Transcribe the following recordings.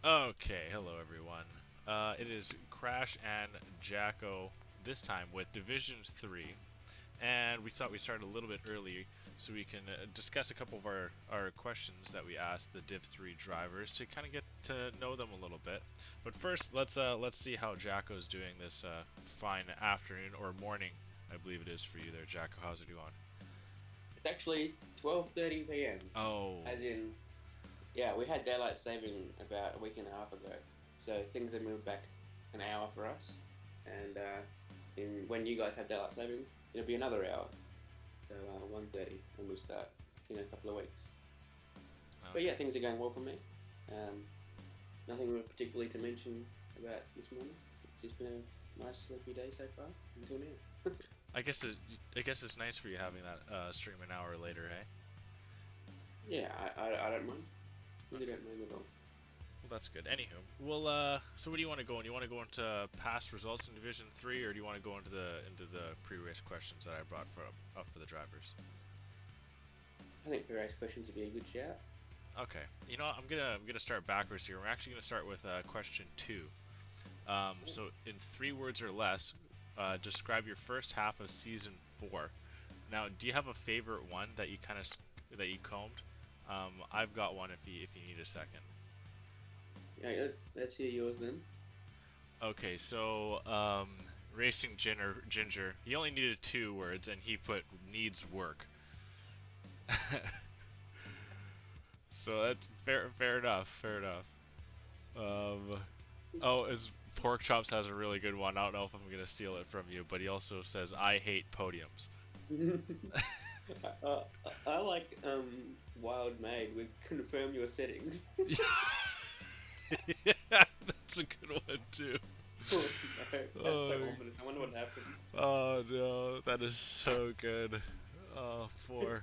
Okay, hello everyone. It is Crash and Jacko this time with Division 3, and we thought we'd start a little bit early so we can discuss a couple of our questions that we asked the Div 3 drivers to kind of get to know them a little bit. But first, let's see how Jacko's doing this fine afternoon or morning, I believe it is for you there, Jacko. How's it going? It's actually 12:30 p.m. Oh, As in, yeah, we had daylight saving about a week and a half ago, so things have moved back an hour for us. And in when you guys have daylight saving, it'll be another hour. So 1:30 when we start in a couple of weeks. But okay. yeah, things are going well for me. Um, Nothing really particularly to mention about this morning. It's just been a nice sleepy day so far until now. I guess it's nice for you having that stream an hour later, hey? Yeah, I don't mind. Really Okay. don't mind at all. Well, that's good. Anywho, well, so what do you want to go in? You want to go into past results in Division 3, or do you want to go into the pre-race questions that I brought up for the drivers? I think the race questions would be a good shout. Okay. You know what? I'm gonna start backwards here. We're actually gonna start with question 2. So in 3 words or less, describe your first half of season 4. Now, do you have a favorite one that you that you combed? I've got one if you need a second. Yeah, let's hear yours then. Okay, so Racing Ginger, he only needed 2 words, and he put needs work. So that's fair enough. Fair enough. Um, oh, his Pork Chops has a really good one. I don't know if I'm gonna steal it from you, but he also says I hate podiums. uh, I like Wild Maid with confirm your settings. Yeah, that's a good one too. Oh no, that's so Oh, ominous. I wonder what happened. oh no, that is so good. Oh, poor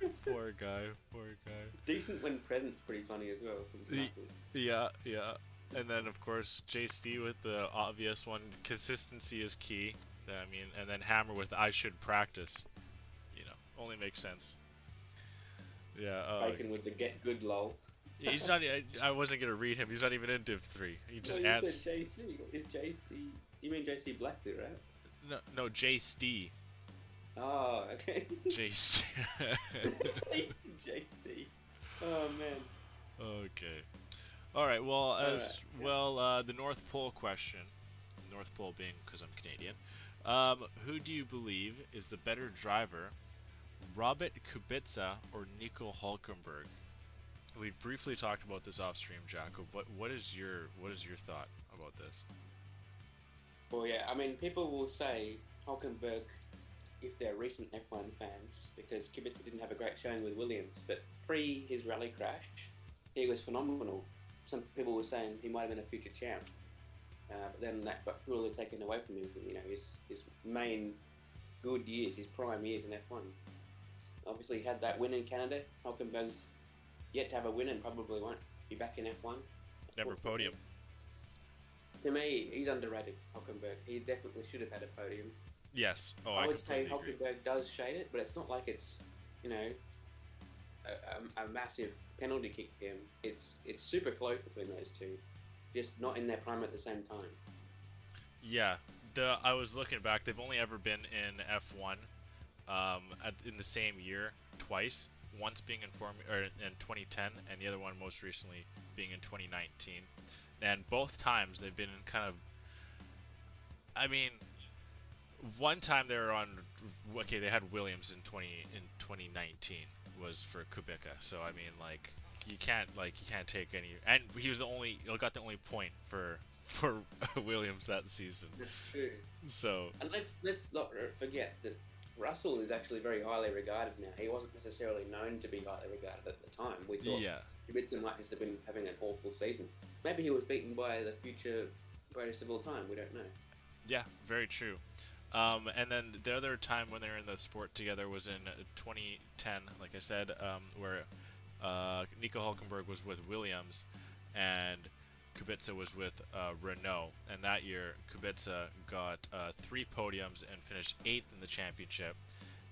guy, poor guy. Decent when present's pretty funny as well from Y- Constructors. Yeah, yeah. And then of course JC with the obvious one, consistency is key. I mean, and then Hammer with I should practice. You know, only makes sense. Yeah. Bacon with the get good lol. He's not. I wasn't gonna read him. He's not even in Div 3. He No, just you said adds. JC. Is JC? You mean JC Blackley, right? No, no, JC. Oh, okay. JC. JC. Oh man. Okay. All right. Well, All right. as Yeah. well, the North Pole question. North Pole being because I'm Canadian. Who do you believe is the better driver, Robert Kubica or Nico Hulkenberg? We briefly talked about this off stream, Jacko. But what is your thought about this? Well, yeah. I mean, people will say Hulkenberg if they're recent F1 fans, because Kubica didn't have a great showing with Williams, but pre his rally crash, he was phenomenal. Some people were saying he might have been a future champ, but then that got cruelly taken away from him. You know, his main good years, his prime years in F1. Obviously, he had that win in Canada. Hulkenberg's yet to have a win and probably won't be back in F1. Never podium. To me, he's underrated, Hulkenberg. He definitely should have had a podium. Yes. Oh, I I would say completely agree. Hulkenberg does shade it, but it's not like it's, you know, a massive penalty kick for him. It's super close between those two, just not in their prime at the same time. Yeah. I was looking back. They've only ever been in F1 in the same year twice. Once being in 2010, and the other one most recently being in 2019. And both times they've been in kind of. I mean, one time they were on. Okay, they had Williams in 2019 was for Kubica. So I mean, you can't take any. And he was the only got the only point for Williams that season. That's true. So And let's not forget that Russell is actually very highly regarded now. He wasn't necessarily known to be highly regarded at the time. We thought yeah, Kubica might just have been having an awful season. Maybe he was beaten by the future greatest of all time. We don't know. yeah, very true. And then the other time when they were in the sport together was in 2010, like I said, where Nico Hulkenberg was with Williams and Kubica was with Renault. And that year, Kubica got 3 podiums and finished 8th in the championship.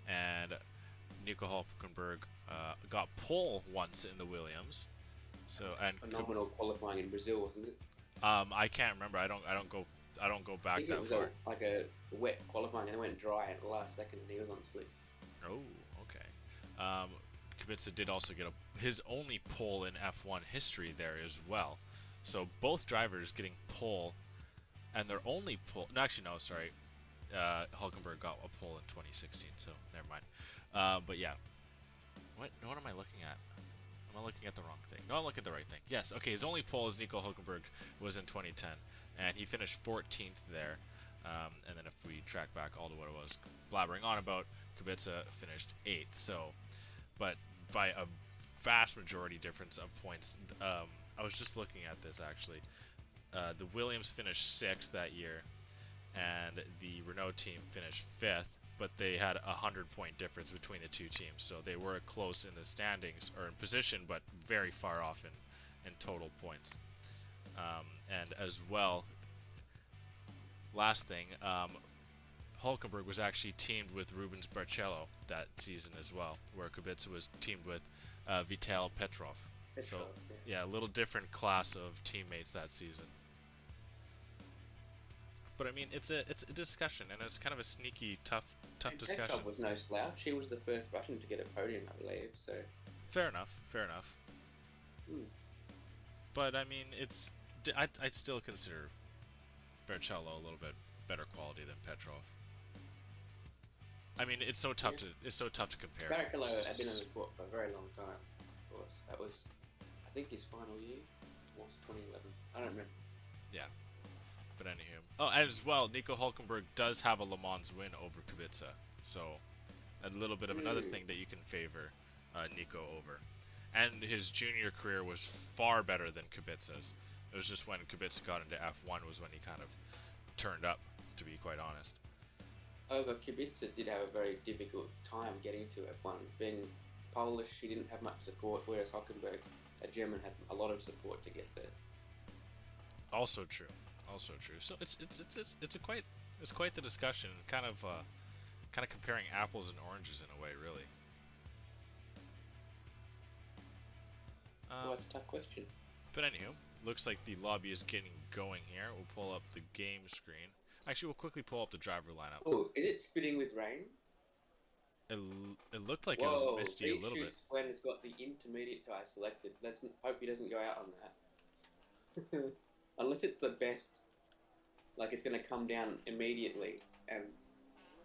And Nico Hulkenberg got pole once in the Williams. So and Phenomenal qualifying in Brazil, wasn't it? I can't remember. I don't go I back think it that was far. like a wet qualifying and it went dry at the last second and he was on slicks. Oh, okay. Kubica did also get his only pole in F1 history there as well. So both drivers getting pole, and their only pole. No, actually, no. Sorry, Hulkenberg got a pole in 2016. So never mind. But yeah, what am I looking at? Am I looking at the wrong thing? No, I'm looking at the right thing. Yes. Okay. His only pole as Nico Hulkenberg was in 2010, and he finished 14th there. And then if we track back all to what I was blabbering on about, Kubica finished 8th. So, but by a vast majority difference of points. I was just looking at this actually. The Williams finished 6th that year, and the Renault team finished 5th. But they had a 100-point difference between the two teams, so they were close in the standings or in position, but very far off in total points. And as well, last thing, Hulkenberg was actually teamed with Rubens Barrichello that season as well, where Kubica was teamed with Vital Petrov. So yeah, a little different class of teammates that season. But I mean, it's a discussion, and it's kind of a sneaky, tough And discussion. Petrov was no slouch. He was the first Russian to get a podium, I believe. So Fair enough, fair enough. But I mean, I'd still consider Barrichello a little bit better quality than Petrov. I mean, it's so tough to compare. Barrichello had been in the sport for a very long time. Of course, that was, I think, his final year was 2011. I don't remember. Yeah. But anywho. Oh, and as well, Nico Hulkenberg does have a Le Mans win over Kubica. So, a little bit of another thing that you can favor Nico over. And his junior career was far better than Kubica's. It was just when Kubica got into F1 was when he kind of turned up, to be quite honest. However, Kubica did have a very difficult time getting to F1. Being Polish, he didn't have much support, whereas Hulkenberg, a German, had a lot of support to get there. Also true. So it's quite the discussion, kind of comparing apples and oranges in a way, really. So that's a tough question. But anywho, looks like the lobby is getting going here. We'll pull up the game screen. Actually, we'll quickly pull up the driver lineup. Oh, is it spitting with rain? It looked like it was misty a little bit. When has got the intermediate tyre selected. Let's hope he doesn't go out on that. Unless it's the best, like it's going to come down immediately, and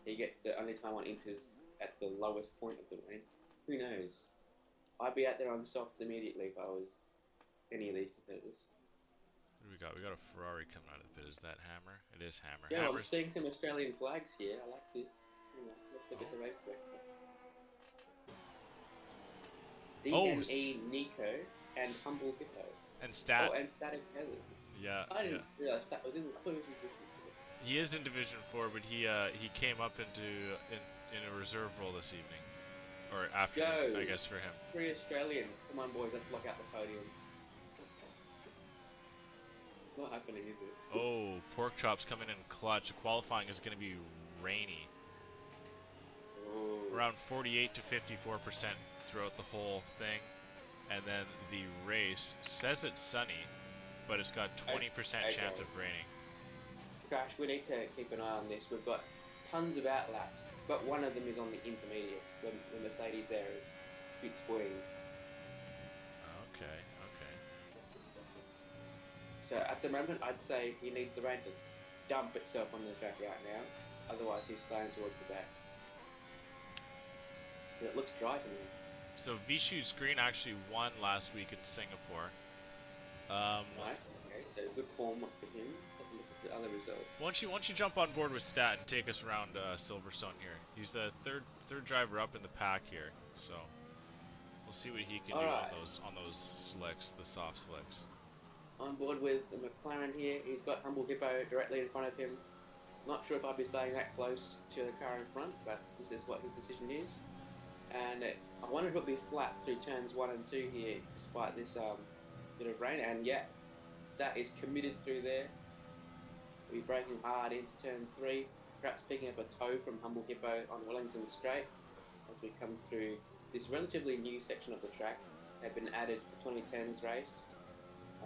he gets the only time on inters at the lowest point of the rain. Who knows? I'd be out there on softs immediately if I was any of these competitors. What do we got? We got a Ferrari coming out of the pit. Is that Hammer? It is Hammer. Yeah, Hammer's... I'm seeing some Australian flags here. I like this. Hang on, let's look at the race director. DNE Nico and Humble Hippo. And Stat. Oh, and Static Hazard. Yeah. I didn't realize Stat was in the Division 4. He is in Division 4, but he came up in a reserve role this evening. Or afternoon, I guess, for him. 3 Australians. Come on, boys, let's lock out the podium. Not happening, is it? Oh, Pork Chop's coming in clutch. Qualifying is going to be rainy. Oh. Around 48 to 54% throughout the whole thing. And then the race says it's sunny, but it's got 20% chance of raining. Crash, we need to keep an eye on this. We've got tons of outlaps, but one of them is on the intermediate. The Mercedes there is a bit spoiling. Okay. So at the moment, I'd say he needs the rain to dump itself on the track right now. Otherwise, he's flying towards the back. But it looks dry to me. So Vishu's Green actually won last week in Singapore. Nice. Okay, so good form for him. Have a look at the other results. Why don't you jump on board with Stat and take us around Silverstone here? He's the third driver up in the pack here, so we'll see what he can do on those slicks, the soft slicks. On board with the McLaren here. He's got Humble Hippo directly in front of him. Not sure if I'd be staying that close to the car in front, but this is what his decision is. And I wonder if it'll be flat through turns 1 and 2 here, despite this bit of rain. And yeah, that is committed through there. We'll be braking hard into turn 3. Perhaps picking up a toe from Humble Hippo on Wellington Straight as we come through this relatively new section of the track. Had been added for 2010's race.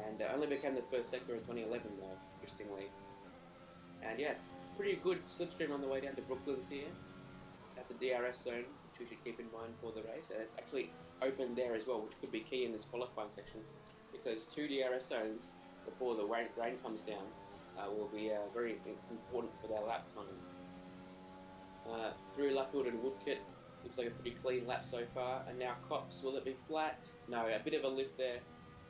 and only became the first sector in 2011 though, interestingly. And yeah, pretty good slipstream on the way down to Brooklands here. That's a DRS zone, which we should keep in mind for the race, and it's actually open there as well, which could be key in this qualifying section, because 2 DRS zones before the rain comes down will be very important for their lap time. Through Luffield and Woodcote, looks like a pretty clean lap so far. And now Cops, will it be flat? No, a bit of a lift there,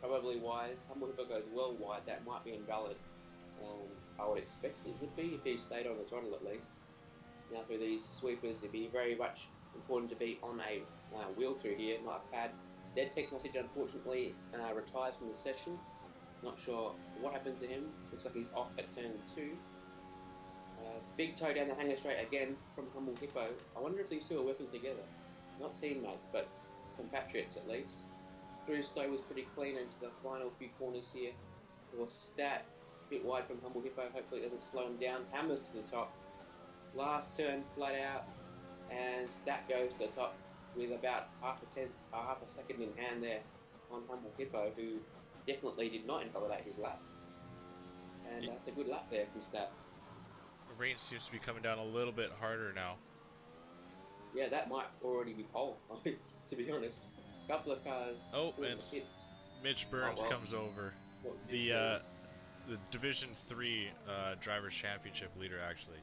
probably wise. Humble Hippo goes well wide, that might be invalid. I would expect it would be if he stayed on the throttle at least. Now through these sweepers, it'd be very much important to be on a wheel through here, not a pad. Dead text message unfortunately retires from the session. Not sure what happened to him. Looks like he's off at turn 2. Big toe down the hanger straight again from Humble Hippo. I wonder if these two are working together. Not teammates, but compatriots at least. Through Stowe was pretty clean into the final few corners here. There was Stat, a bit wide from Humble Hippo. Hopefully it doesn't slow him down. Hammers to the top. Last turn flat out, and Stat goes to the top with about half a second in hand there on Humble Hippo, who definitely did not invalidate his lap. And that's a good lap there from Stat. Rain seems to be coming down a little bit harder now. Yeah, that might already be pole, to be honest. A couple of cars. Oh, and Mitch Burns comes over. The Division 3 Drivers' Championship leader, actually.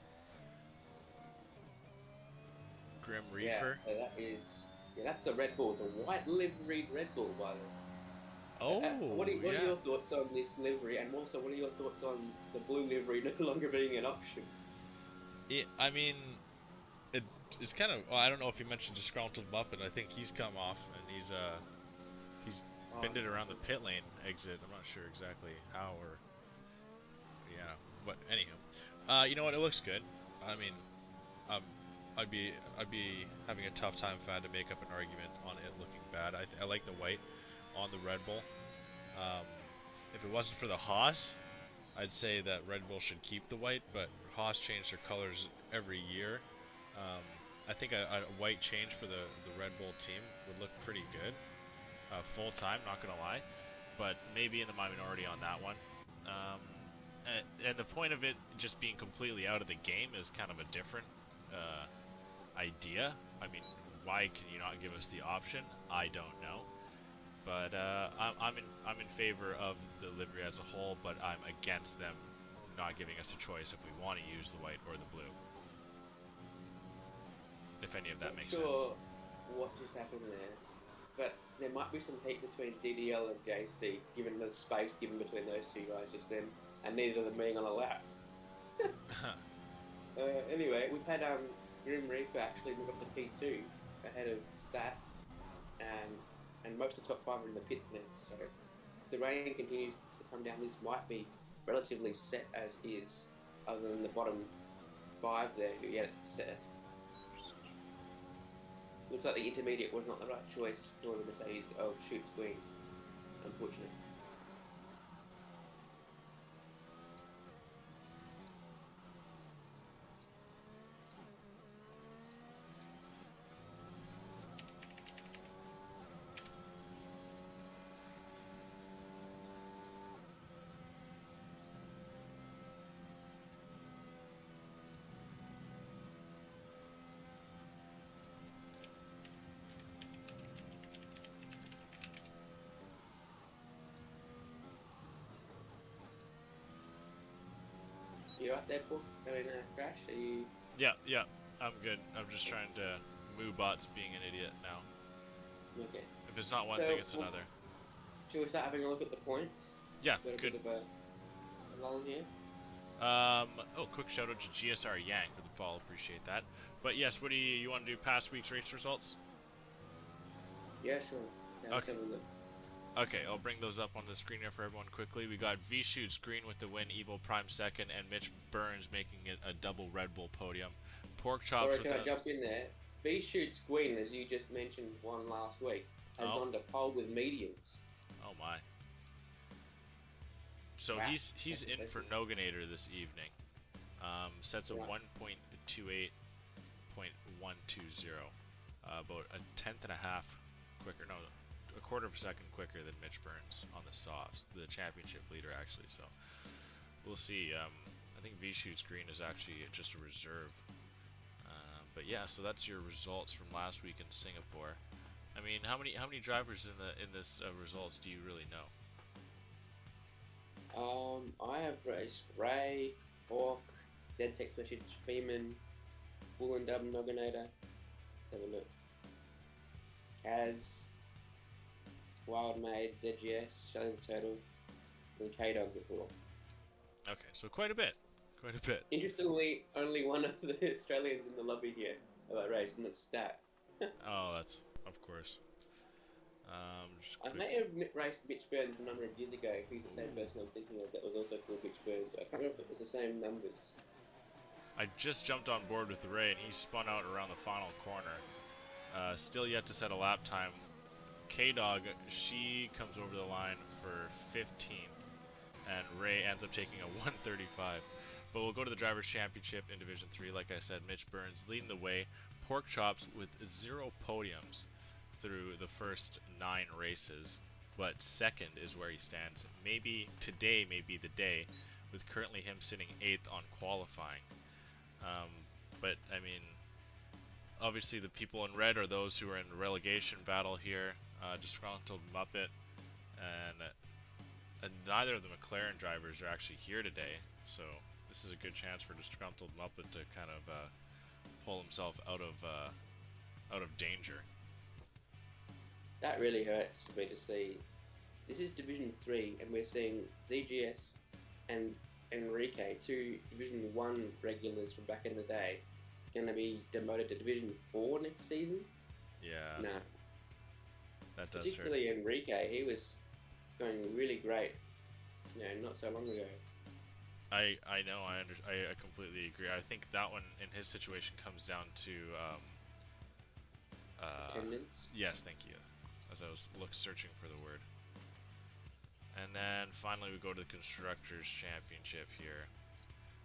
Grim Reefer. Yeah, so that is... Yeah, that's the Red Bull. The white liveried Red Bull, by the way. Oh, what are your thoughts on this livery, and also what are your thoughts on the blue livery no longer being an option? I mean, it's kind of... Well, I don't know if you mentioned Disgruntled Muppet. I think he's come off, and he's bended around the pit lane exit. I'm not sure exactly how or... Yeah, but anywho. You know what? It looks good. I mean, I'd be having a tough time if I had to make up an argument on it looking bad. I like the white on the Red Bull. If it wasn't for the Haas, I'd say that Red Bull should keep the white, but Haas changed their colors every year. I think a white change for the Red Bull team would look pretty good. Full time, not gonna lie, but maybe in the minority on that one. And the point of it just being completely out of the game is kind of a different idea. I mean, why can you not give us the option? I don't know. But I'm in favor of the livery as a whole, but I'm against them not giving us a choice if we want to use the white or the blue. If any of that makes sense. What just happened there? But there might be some heat between DDL and JST, given the space given between those two guys just then, and neither of them being on a lap. Anyway, we've had Grim Reaper actually move up to P2 ahead of Stat, and most of the top 5 are in the pits now, so if the rain continues to come down, this might be relatively set as is, other than the bottom 5 there who yet set. Looks like the intermediate was not the right choice for the Mercedes of Shoot Screen, unfortunately. You right there, Paul? Having a crash? Are you... Yeah, I'm good. I'm just trying to Moobot's being an idiot now. Okay. If it's not one thing, it's another. Shall we start having a look at the points? Yeah, good. A bit of a lull here. Quick shout out to GSR Yang for the follow, appreciate that. But yes, what do you want to do? Past week's race results? Yeah, sure. Yeah, okay. Okay, I'll bring those up on the screen here for everyone quickly. We got V-Shoots Green with the win, Evil Prime second, and Mitch Burns making it a double Red Bull podium. Pork Chops. Sorry, can I jump in there? V-Shoots Green, as you just mentioned, won last week, has gone to pole with mediums. Oh my. So he's in for Noganator this evening. Sets a 1.28.120. About a tenth and a half quicker. No, a quarter of a second quicker than Mitch Burns on the softs, the championship leader actually. So we'll see. I think V-Shoot's green is actually just a reserve. But yeah, so that's your results from last week in Singapore. I mean, how many drivers in this results do you really know? I have raced Ray, Hawk, Dead Text Message, Feeman, Bull and Dub Nogginator. Let's have a look. Kaz, Wild Maid, ZGS, Shelly the Turtle, and K-Dog before. Okay, so quite a bit. Quite a bit. Interestingly, only one of the Australians in the lobby here of that race, and that's Stat. Oh, that's of course. I may have raced Mitch Burns a number of years ago. If he's the same person I'm thinking of, that was also called Mitch Burns. I can't remember if it was the same numbers. I just jumped on board with Ray, and he spun out around the final corner. Still yet to set a lap time. K-Dog, she comes over the line for 15th, and Ray ends up taking a 135. But we'll go to the Drivers' Championship in Division 3. Like I said, Mitch Burns leading the way. Pork Chops with 0 podiums through the first 9 races, but second is where he stands. Maybe today may be the day, with currently him sitting 8th on qualifying. But I mean, obviously the people in red are those who are in relegation battle here. Disgruntled Muppet and neither of the McLaren drivers are actually here today, so this is a good chance for Disgruntled Muppet to kind of pull himself out of danger. That really hurts for me to see. This is Division 3, and we're seeing ZGS and Enrique, 2 Division 1 regulars from back in the day, going to be demoted to Division 4 next season? Yeah. No. That does Particularly hurt. Enrique, he was going really great, not so long ago. I know, I completely agree. I think that one, in his situation, comes down to Attendance? Yes, thank you. As I was searching for the word. And then finally we go to the Constructors Championship here.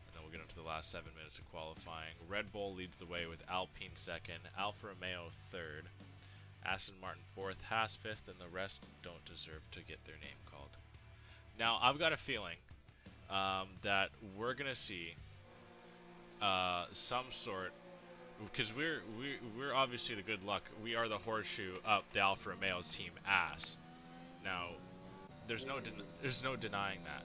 And then we'll get into the last 7 minutes of qualifying. Red Bull leads the way with Alpine second, Alfa Romeo third, Aston Martin fourth, Haas fifth, and the rest don't deserve to get their name called. Now, I've got a feeling that we're gonna see some sort, because we're obviously the good luck. We are the horseshoe up the Alfa Romeo's team ass. Now, there's no denying that.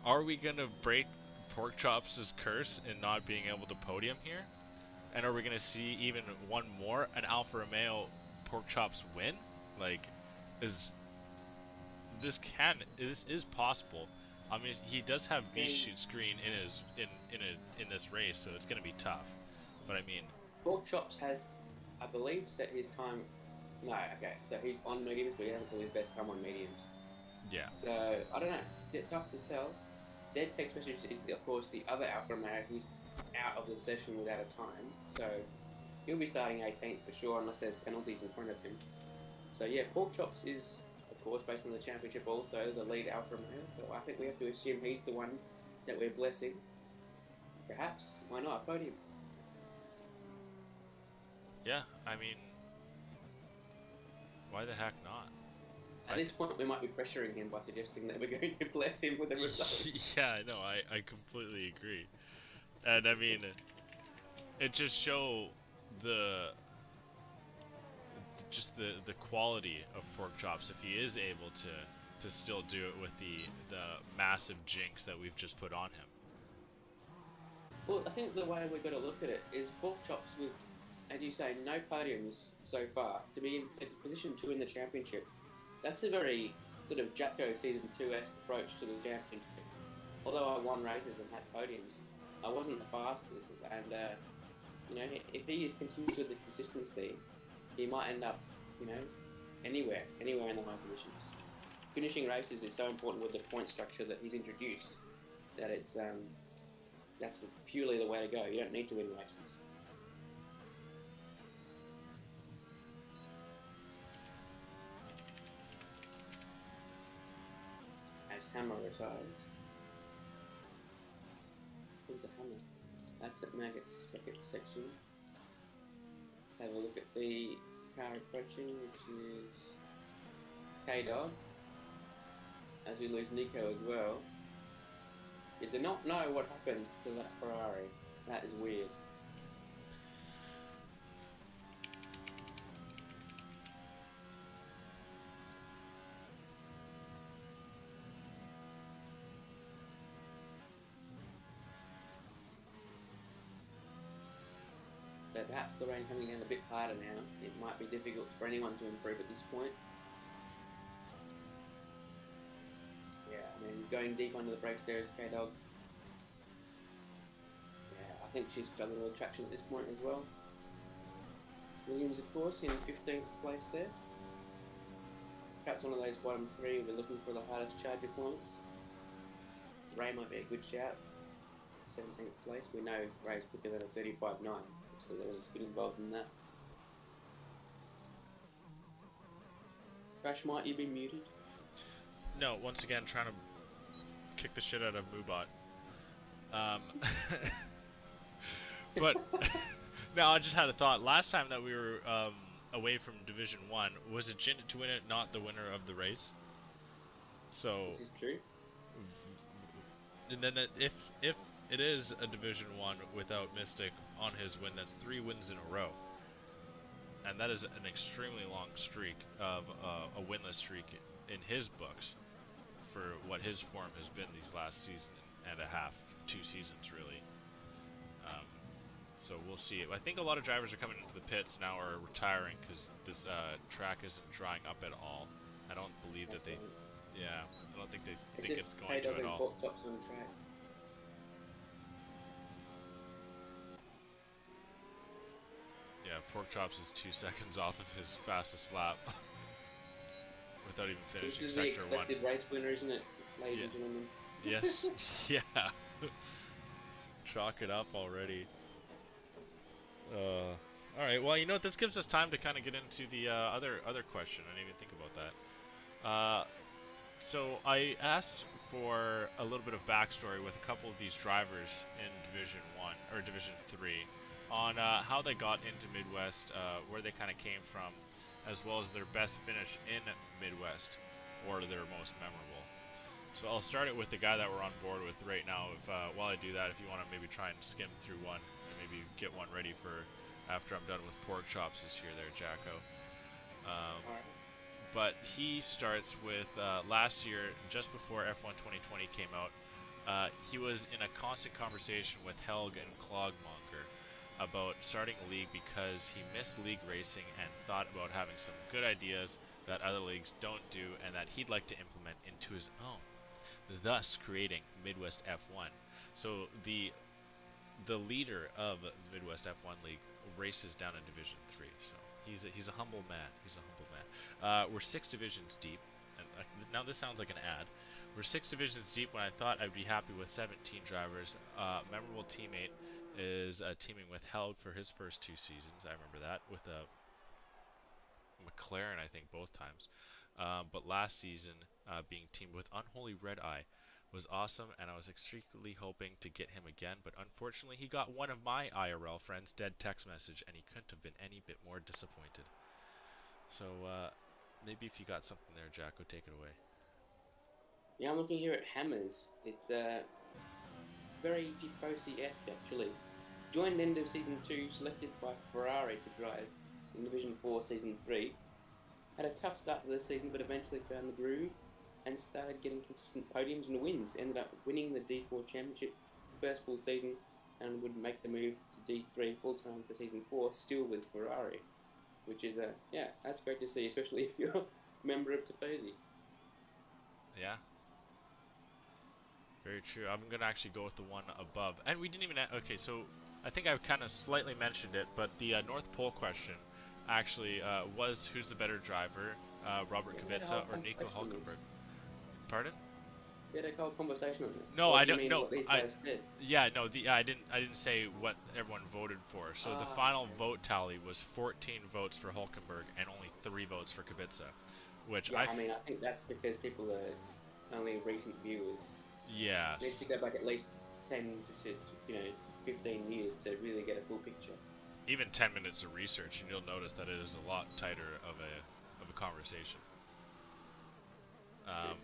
Are we gonna break Pork Chops' curse in not being able to podium here? And are we gonna see even one more, an Alfa Romeo Pork Chops win? Like, this is possible. I mean, he does have V-Shoot screen in this race, so it's gonna be tough. But I mean, Pork Chops has, I believe, set his time. No, okay, so he's on mediums, but he hasn't set his best time on mediums. yeah. So I don't know. It's tough to tell. Dead Text Message is, of course, the other Alfa Romeo who's out of the session without a time. So he'll be starting 18th for sure, unless there's penalties in front of him. So yeah, Pork Chops is, of course, based on the championship, also the lead Alfa Romeo. So I think we have to assume he's the one that we're blessing. Perhaps, why not a podium? Yeah, I mean, why the heck not? At this point, we might be pressuring him by suggesting that we're going to bless him with the results. Yeah, no, I completely agree. And I mean, it just show the quality of Pork Chops if he is able to still do it with the massive jinx that we've just put on him. Well, I think the way we've got to look at it is Pork Chops with, as you say, no podiums so far, to be in position 2 in the championship. That's a very sort of Jacko Season 2-esque approach to the championship. Although I won races and had podiums, I wasn't the fastest, and if he is continues with the consistency, he might end up, anywhere in the high positions. Finishing races is so important with the point structure that he's introduced that it's that's purely the way to go. You don't need to win races. As Hammer retires. Who's a Hammer? That's at Maggots section. Let's have a look at the car approaching, which is K-Dog. As we lose Nico as well. You do not know what happened to that Ferrari. That is weird. So perhaps the rain coming down a bit harder now. It might be difficult for anyone to improve at this point. Yeah, I mean, going deep under the brakes there is K-Dog. Yeah, I think she's struggling with traction at this point as well. Williams, of course, in 15th place there. Perhaps one of those bottom three we're looking for the hardest charger points. Ray might be a good shout. 17th place. We know Ray's quicker than a 35.9, so there was a spin involved in that. Crash, might you be muted? No, once again, trying to kick the shit out of Moobot. But no, I just had a thought. Last time that we were away from Division 1, was it Jin to win it, not the winner of the race? So This is true. And then if it is a Division 1 without Mystic on his win, that's 3 wins in a row. And that is an extremely long streak of a winless streak in his books for what his form has been these last season and a half, 2 seasons really. So we'll see. I think a lot of drivers are coming into the pits now or retiring because this track isn't drying up at all. I don't believe that they... Yeah, I don't think they think it's going to at all. Pork chops on the track. Yeah, Pork Chops is 2 seconds off of his fastest lap without even finishing This is sector the 1. expected race winner, isn't it, ladies and gentlemen? Yes, yeah. Chalk it up already. Alright, well, you know what, this gives us time to kind of get into the other question. I didn't even think about that. So I asked for a little bit of backstory with a couple of these drivers in Division 1, or Division 3, on how they got into Midwest, where they kind of came from, as well as their best finish in Midwest, or their most memorable. So I'll start it with the guy that we're on board with right now. If while I do that, if you want to maybe try and skim through one, and maybe get one ready for after I'm done with Pork Chops this year there, Jacko. But he starts with last year, just before F1 2020 came out, he was in a constant conversation with Helg and Clogmonger about starting a league because he missed league racing and thought about having some good ideas that other leagues don't do and that he'd like to implement into his own, thus creating Midwest F1. So the leader of the Midwest F1 League races down in Division 3, so he's a humble man. He's a humble man. We're 6 divisions deep, and now this sounds like an ad. We're 6 divisions deep when I thought I'd be happy with 17 drivers. Memorable teammate is teaming with Helg for his first 2 seasons. I remember that with McLaren, I think, both times. But last season, being teamed with Unholy Red Eye was awesome, and I was extremely hoping to get him again, but unfortunately he got one of my IRL friends' dead text message, and he couldn't have been any bit more disappointed. So maybe if you got something there, Jacko, take it away. Yeah, I'm looking here at Hammers. It's very Tifosi-esque, actually. Joined end of Season 2, selected by Ferrari to drive in Division 4 Season 3. Had a tough start to the season, but eventually found the groove and started getting consistent podiums and wins. Ended up winning the D4 Championship first full season and would make the move to D3 full-time for Season 4, still with Ferrari. Which is, yeah, that's great to see, especially if you're a member of Tifosi. Yeah. Very true. I'm going to actually go with the one above. And we didn't even... Okay, so I think I've kind of slightly mentioned it, but the North Pole question actually was who's the better driver, Robert Kubica or Nico Hülkenberg? Pardon? We had a whole conversation on it. No, what I do you don't mean, know. what these guys said? Yeah, no, I didn't say what everyone voted for. So the final vote tally was 14 votes for Hülkenberg and only 3 votes for Kubica, which yeah, I mean, I think that's because people are only recent viewers. Yes. Needs to go back at least 10 to 15 years to really get a full picture. even 10 minutes of research, and you'll notice that it is a lot tighter of a conversation. Um,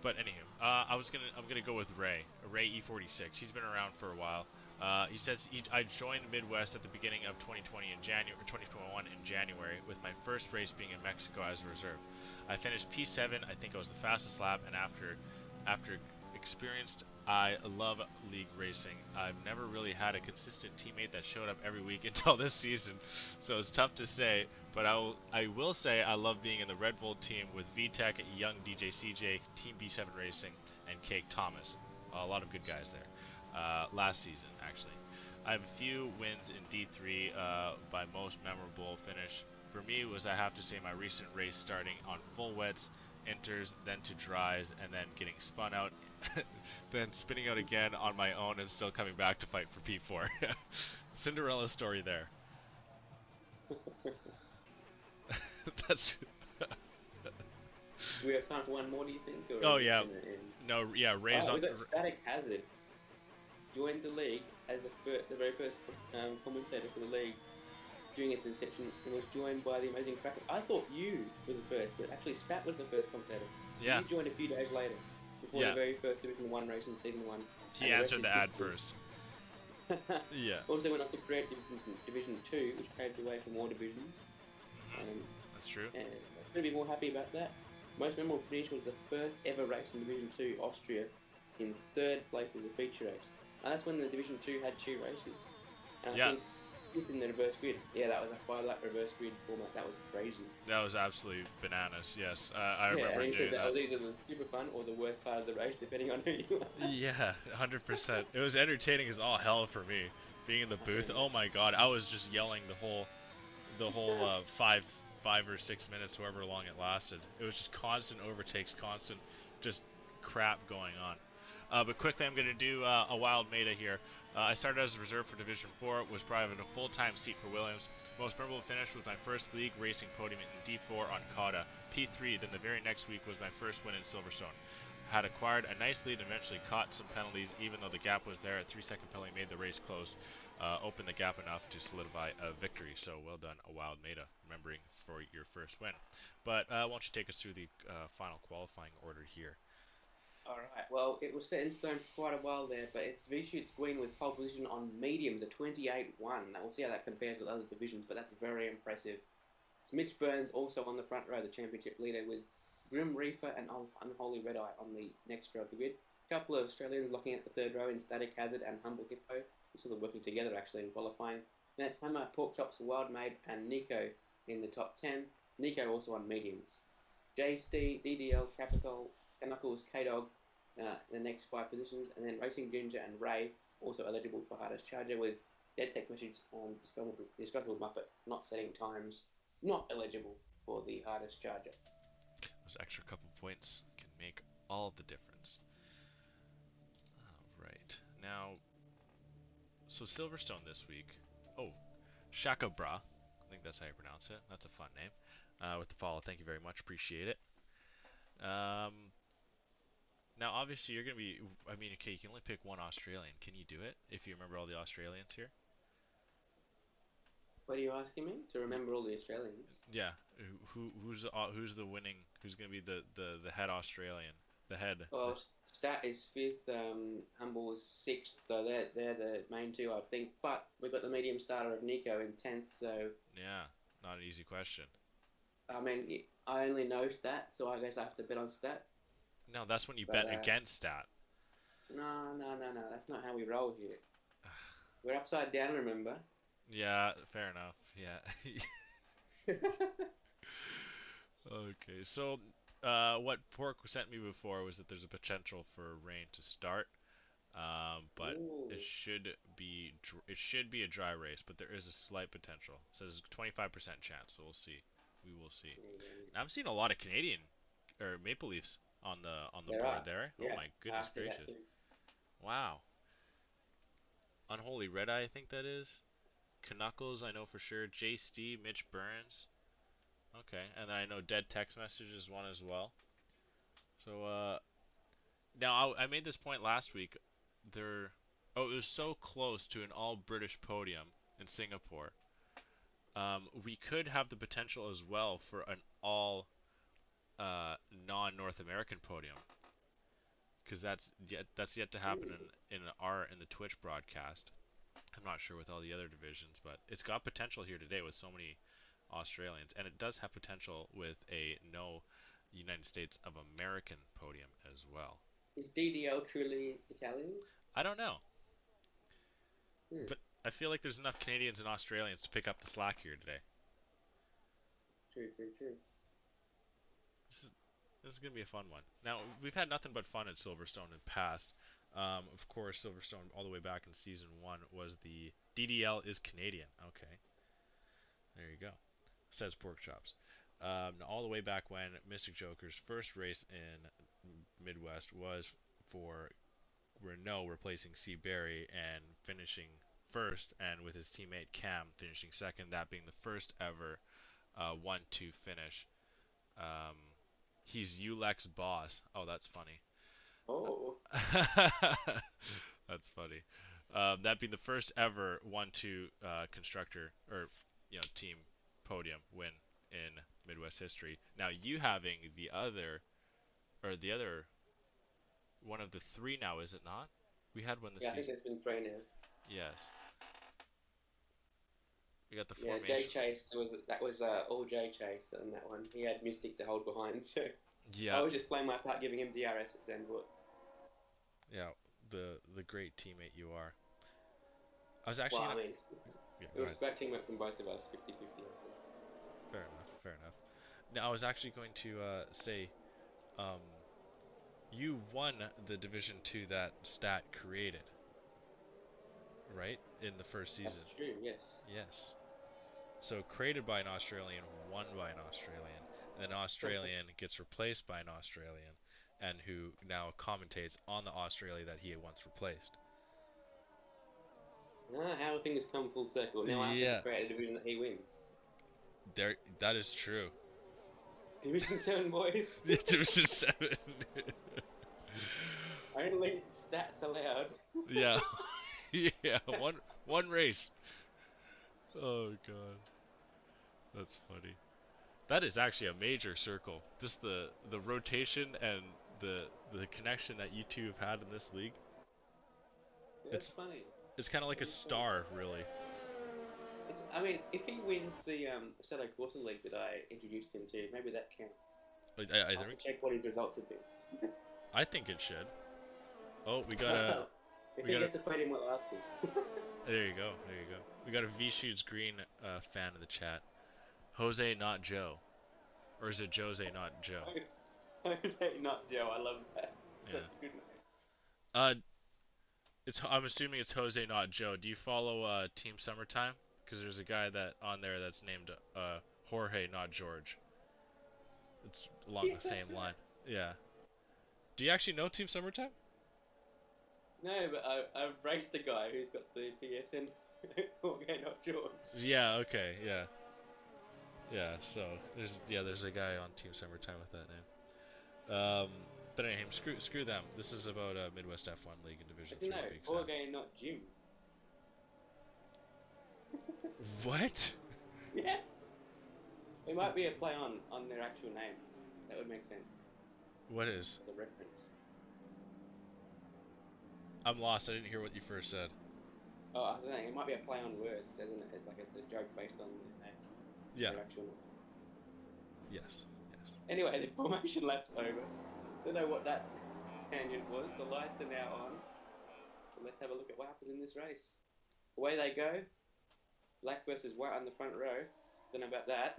but anywho, I'm gonna go with Ray E46. He's been around for a while. He says I joined Midwest at the beginning of 2020 in January, or 2021 in January, with my first race being in Mexico as a reserve. I finished P7. I think I was the fastest lap, and after experienced, I love league racing. I've never really had a consistent teammate that showed up every week until this season, so it's tough to say. But I will say I love being in the Red Bull team with VTech, Young DJ CJ, Team B7 Racing, and Cake Thomas. A lot of good guys there. Last season, actually. I have a few wins in D3. By most memorable finish for me was, I have to say, my recent race starting on full wets, enters, then to dries, and then getting spun out, then spinning out again on my own, and still coming back to fight for P4. Cinderella story there. That's. Do we have time for one more, do you think? Or Oh are we just yeah, gonna end? no, yeah. Ray's Oh, we on. got Static Hazard. Joined the league as the very first commentator for the league during its inception, and was joined by the amazing Cracker. I thought you were the first, but actually Stat was the first commentator. Yeah. You joined a few days later, before Yeah. the very first Division 1 race in Season 1. He answered the ad first. Yeah. Also went on to create Division 2, which paved the way for more divisions. That's true. And I couldn't be more happy about that. Most memorable finish was the first ever race in Division 2, Austria, in third place of the feature race. And that's when the Division 2 had 2 races. And I think fifth in the reverse grid. Yeah, that was a 5-lap reverse grid format. That was crazy. That was absolutely bananas, yes. I remember and he doing says that. that. Oh, these are the super fun or the worst part of the race, depending on who you are. Yeah, 100%. It was entertaining as all hell for me. Being in the booth, oh my god, I was just yelling the whole 5 or 6 minutes, however long it lasted. It was just constant overtakes, constant just crap going on. But quickly, I'm going to do a wild meta here. I started as a reserve for Division 4, was private a full-time seat for Williams. Most memorable finish was my first league racing podium in D4 on COTA. P3, then the very next week was my first win in Silverstone. Had acquired a nice lead and eventually caught some penalties, even though the gap was there. A 3-second penalty made the race close. Opened the gap enough to solidify a victory. So well done, a wild meta, remembering for your first win. But why don't you take us through the final qualifying order here? Alright, well, it was set in stone for quite a while there, but it's V-Shoot's Green with pole position on mediums, a 28-1. Now, we'll see how that compares with other divisions, but that's very impressive. It's Mitch Burns also on the front row, the championship leader, with Grim Reaper and Unholy Red Eye on the next row of the grid. A couple of Australians locking at the third row in Static Hazard and Humble Hippo. They're sort of working together, actually, in qualifying. And that's Hammer, Pork Chops, Wild Maid, and Nico in the top 10. Nico also on mediums. JST, DDL, Capital, Knuckles, K-Dog, the next 5 positions, and then Racing Ginger and Ray also eligible for hardest charger, with dead text message on Disgruntled Muppet not setting times, not eligible for the hardest charger. Those extra couple points can make all the difference. Alright, now, so Silverstone this week. Oh, Jacko, I think that's how you pronounce it. That's a fun name. With the follow, thank you very much, appreciate it. Now, obviously, you're going to be... I mean, okay, you can only pick one Australian. Can you do it, if you remember all the Australians here? What are you asking me? To remember all the Australians? Yeah. Who's the winning... Who's going to be the head Australian? The head. Well, Stat is 5th, Humble is 6th, so they're the main 2, I think. But we've got the medium starter of Nico in 10th, so... Yeah, not an easy question. I mean, I only know Stat, so I guess I have to bet on Stat. No, that's when you bet against Stat. No, that's not how we roll here. We're upside down, remember? Yeah, fair enough. Yeah. Okay, so what Pork sent me before was that there's a potential for rain to start, but Ooh. it should be a dry race, but there is a slight potential. It says 25% chance, so we'll see. We will see. I'm seeing a lot of Canadian or Maple Leafs on the board there. Yeah, oh my goodness gracious! Wow. Unholy Red Eye, I think that is. Knuckles, I know for sure. JST, Mitch Burns. Okay, and I know Dead Text Message is one as well. So, now I made this point last week. It was so close to an all-British podium in Singapore. We could have the potential as well for an all non-North American podium, because that's yet to happen Ooh. in the Twitch broadcast. I'm not sure with all the other divisions, but it's got potential here today with so many Australians, and it does have potential with a no United States of American podium as well. Is DDL truly Italian? I don't know, Hmm. but I feel like there's enough Canadians and Australians to pick up the slack here today. True, true, true. This is, this is gonna be a fun one. Now we've had nothing but fun at Silverstone in the past. Of course, Silverstone all the way back in season one was the DDL is Canadian. Okay, there you go. Says pork chops. All the way back when Mystic Joker's first race in Midwest was for Renault replacing C. Berry and finishing first, and with his teammate Cam finishing second, that being the first ever 1-2 finish. Um, he's Ulex boss. Oh, that's funny. Oh, That's funny. That being the first ever 1-2 constructor or team podium win in Midwest history. Now you having the other one of the three now, is it not? We had one this yeah, I think season. there's been three now. Yes. We got the Yeah, Jay formation. Chase was all Jay Chase on that one. He had Mystic to hold behind, so I Yeah, was just playing my part, giving him DRS at Zandvoort. yeah. The great teammate you are. I was actually Well, gonna. I mean, Yeah, it go was ahead. about teamwork from both of us, 50-50, I think. Fair enough. Fair enough. Now I was actually going to say, um, you won the Division Two that Stat created, right? In the first season. That's true. Yes. Yes. So created by an Australian, won by an Australian, and then an Australian gets replaced by an Australian, and who now commentates on the Australia that he had once replaced. How things come full circle. Now I have to Yeah, create a division that he wins. there. That is true. Division 7 boys. Division Seven. Only stats allowed. Yeah, yeah. One race. Oh god, that's funny. That is actually a major circle. Just the rotation and the connection that you two have had in this league. That's It's funny. it's kind of like That a is funny. star, really. I mean, if he wins the Shadow Corsa League that I introduced him to, maybe that counts. Like, I I'll have think to check what his results have been. I think it should. Oh, we got a Well, if we he got a. gets a podium, we'll ask him. There you go. There you go. We got a V Shoots Green fan in the chat. Jose, not Joe, or is it Jose, not Joe? Jose, not Joe. I love that. Such Yeah. a good name. Uh, I'm assuming it's Jose, not Joe. Do you follow Team Summertime? Because there's a guy that on there that's named Jorge, not George. It's along Yeah, the that's same line. right. Yeah. Do you actually know Team Summertime? No, but I've raced a guy who's got the PSN. Okay, not George. Yeah. Okay. Yeah. Yeah. So there's a guy on Team Summertime with that name. But anyway, screw them. This is about Midwest F1 League and I Division don't Three know. being set. Jorge, not Jim. What? Yeah. It might be a play on their actual name. That would make sense What is? as a reference. I'm lost. I didn't hear what you first said. Oh, I was saying it might be a play on words, isn't it? It's like it's a joke based on their name, Yeah. their actual name. Yes. Yes. Anyway, the formation lap's over. Don't know what that tangent was. The lights are now on. So let's have a look at what happened in this race. Away they go. Black versus white on the front row. Don't know about that.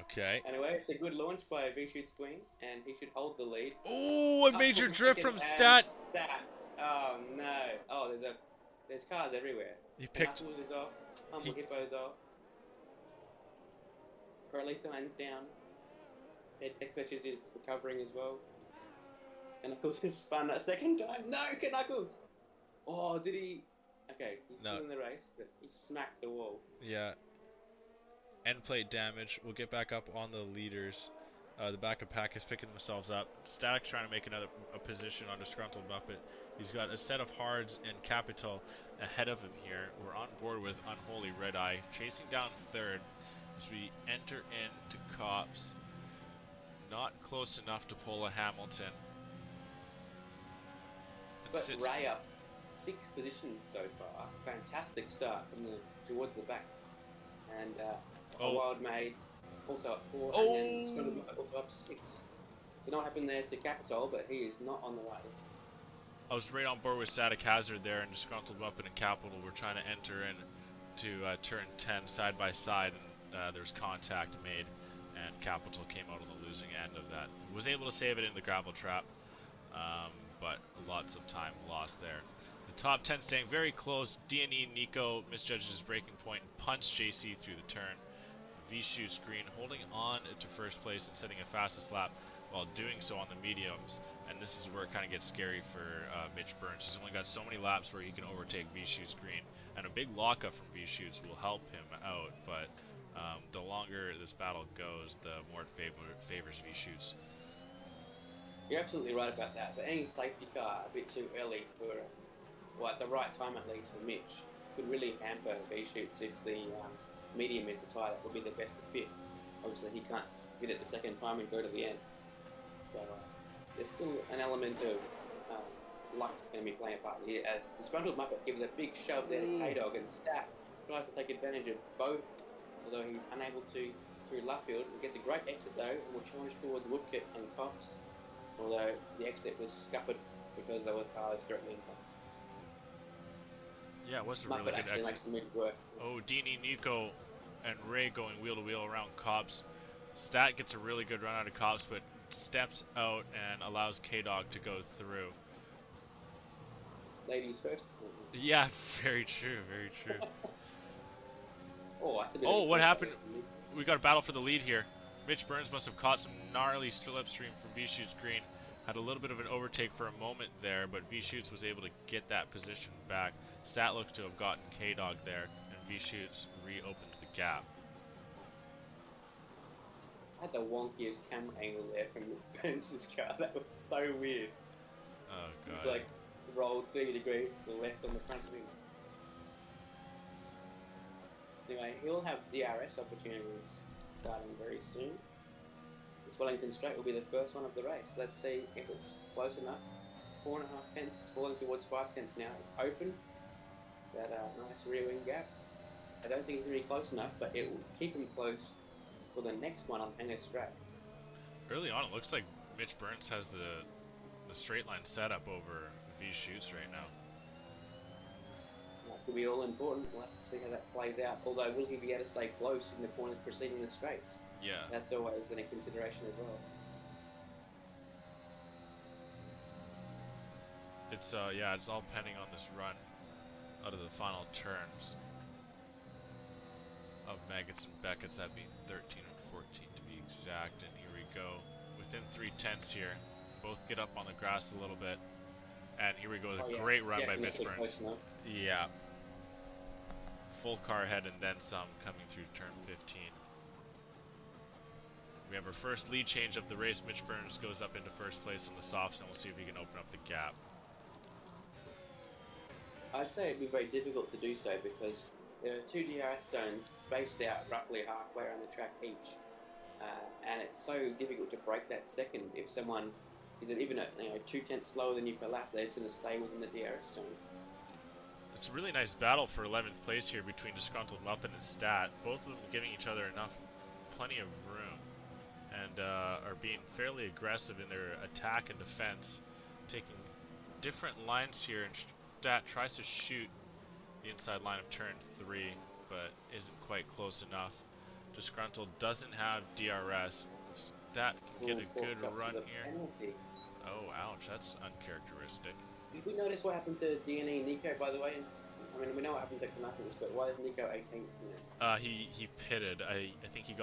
Okay. Anyway, it's a good launch by V-Shoot's Queen, and he should hold the lead. Oh, a major Hustle drift second from and Stat. Stat. Oh no! Oh, there's cars everywhere. He picked. Knuckles is off. Humble He. Hippo's off. Coraliso's down. Their text message is recovering as well. And Knuckles has spun a second time. No, Knuckles! Oh, did he? Okay, he's No. still in the race, but he smacked the wall. Yeah. End plate damage. We'll get back up on the leaders. The back of pack is picking themselves up. Static's trying to make a position on Disgruntled Muppet. He's got a set of Hards and Capital ahead of him here. We're on board with Unholy Red Eye, chasing down third as we enter into Cops. Not close enough to pull a Hamilton. But Ray up 6 positions so far. Fantastic start from towards the back. And a Wild Maid also up 4, and then it's going to be also up 6. Don't know what happened there to Capitol, but he is not on the way. I was right on board with Static Hazard there, and Disgruntled Muppet and Capital were trying to enter in to turn 10 side by side, and there was contact made, and Capital came out on the losing end of that. Was able to save it in the gravel trap, but lots of time lost there. The top 10 staying very close. D&E Nico misjudges his braking point and punts JC through the turn. V-Shoot's Green holding on to first place and setting a fastest lap while doing so on the mediums. And this is where it kind of gets scary for Mitch Burns. He's only got so many laps where he can overtake V-Shoot's Green. And a big lockup from V-Shoots will help him out. But the longer this battle goes, the more it favors V-Shoots. You're absolutely right about that. But any safety car a bit too early for, well, at the right time at least for Mitch, could really hamper V-Shoots if the medium is the tyre that would be the best to fit. Obviously he can't fit it the second time and go to the end. So there's still an element of luck going to be playing a part here, as Disgruntled Muppet gives a big shove there to K-Dog, and Stat tries to take advantage of both, although he's unable to through Luffield. He gets a great exit though, and will charge towards Woodkit and Cops, although the exit was scuppered because there were cars directly in front. Yeah, it was a Muppet really good actually exit. makes the move work. Oh, Dini, Nico, and Ray going wheel to wheel around Cops. Stat gets a really good run out of Cops, but steps out and allows K-Dog to go through. Ladies first. Yeah, very true, very true. Oh, that's a bit What happened? We got a battle for the lead here. Mitch Burns must have caught some gnarly slipstream from V-Shoots Green. Had a little bit of an overtake for a moment there, but V-Shoots was able to get that position back. Stat looks to have gotten K-Dog there, and V-Shoots reopens the gap. I had the wonkiest camera angle there from Burns' car. That was so weird. Oh, God. It's like rolled 30 degrees to the left on the front wing. Anyway, he'll have DRS opportunities starting very soon. This Wellington straight will be the first one of the race. Let's see if it's close enough. 4.5 tenths, falling towards 5 tenths now. It's open. That nice rear wing gap. I don't think it's really close enough, but it will keep him close for the next one on Hanger Straight. Early on, it looks like Mitch Burns has the straight line setup over V-Shoots right now. That could be all important. We'll have to see how that plays out. Although, will he be able to stay close in the corners preceding the straights? Yeah. That's always in consideration as well. It's it's all pending on this run out of the final turns of Maggots and Beckett's, that being 13 and 14 to be exact. And here we go, within 3 tenths here. Both get up on the grass a little bit, and here we go. A great run by Mitch Burns. Yeah, full car ahead and then some coming through turn 15. We have our first lead change of the race. Mitch Burns goes up into first place on the softs, and we'll see if we can open up the gap. I'd say it'd be very difficult to do so because there are 2 DRS zones spaced out roughly halfway around the track each, and it's so difficult to break that second. If someone is even 2 tenths slower than you per lap, they're just going to stay within the DRS zone. It's a really nice battle for 11th place here between Disgruntled Muppet and Stat. Both of them giving each other plenty of room, and are being fairly aggressive in their attack and defense, taking different lines here. And Stat tries to shoot the inside line of turn 3, but isn't quite close enough. Disgruntled doesn't have DRS. Stat can get a good run here. Penalty. Oh, ouch, that's uncharacteristic. Did we notice what happened to D&E Nico, by the way? I mean, we know what happened to Constructors, but why is Nico 18th now? He pitted. I think he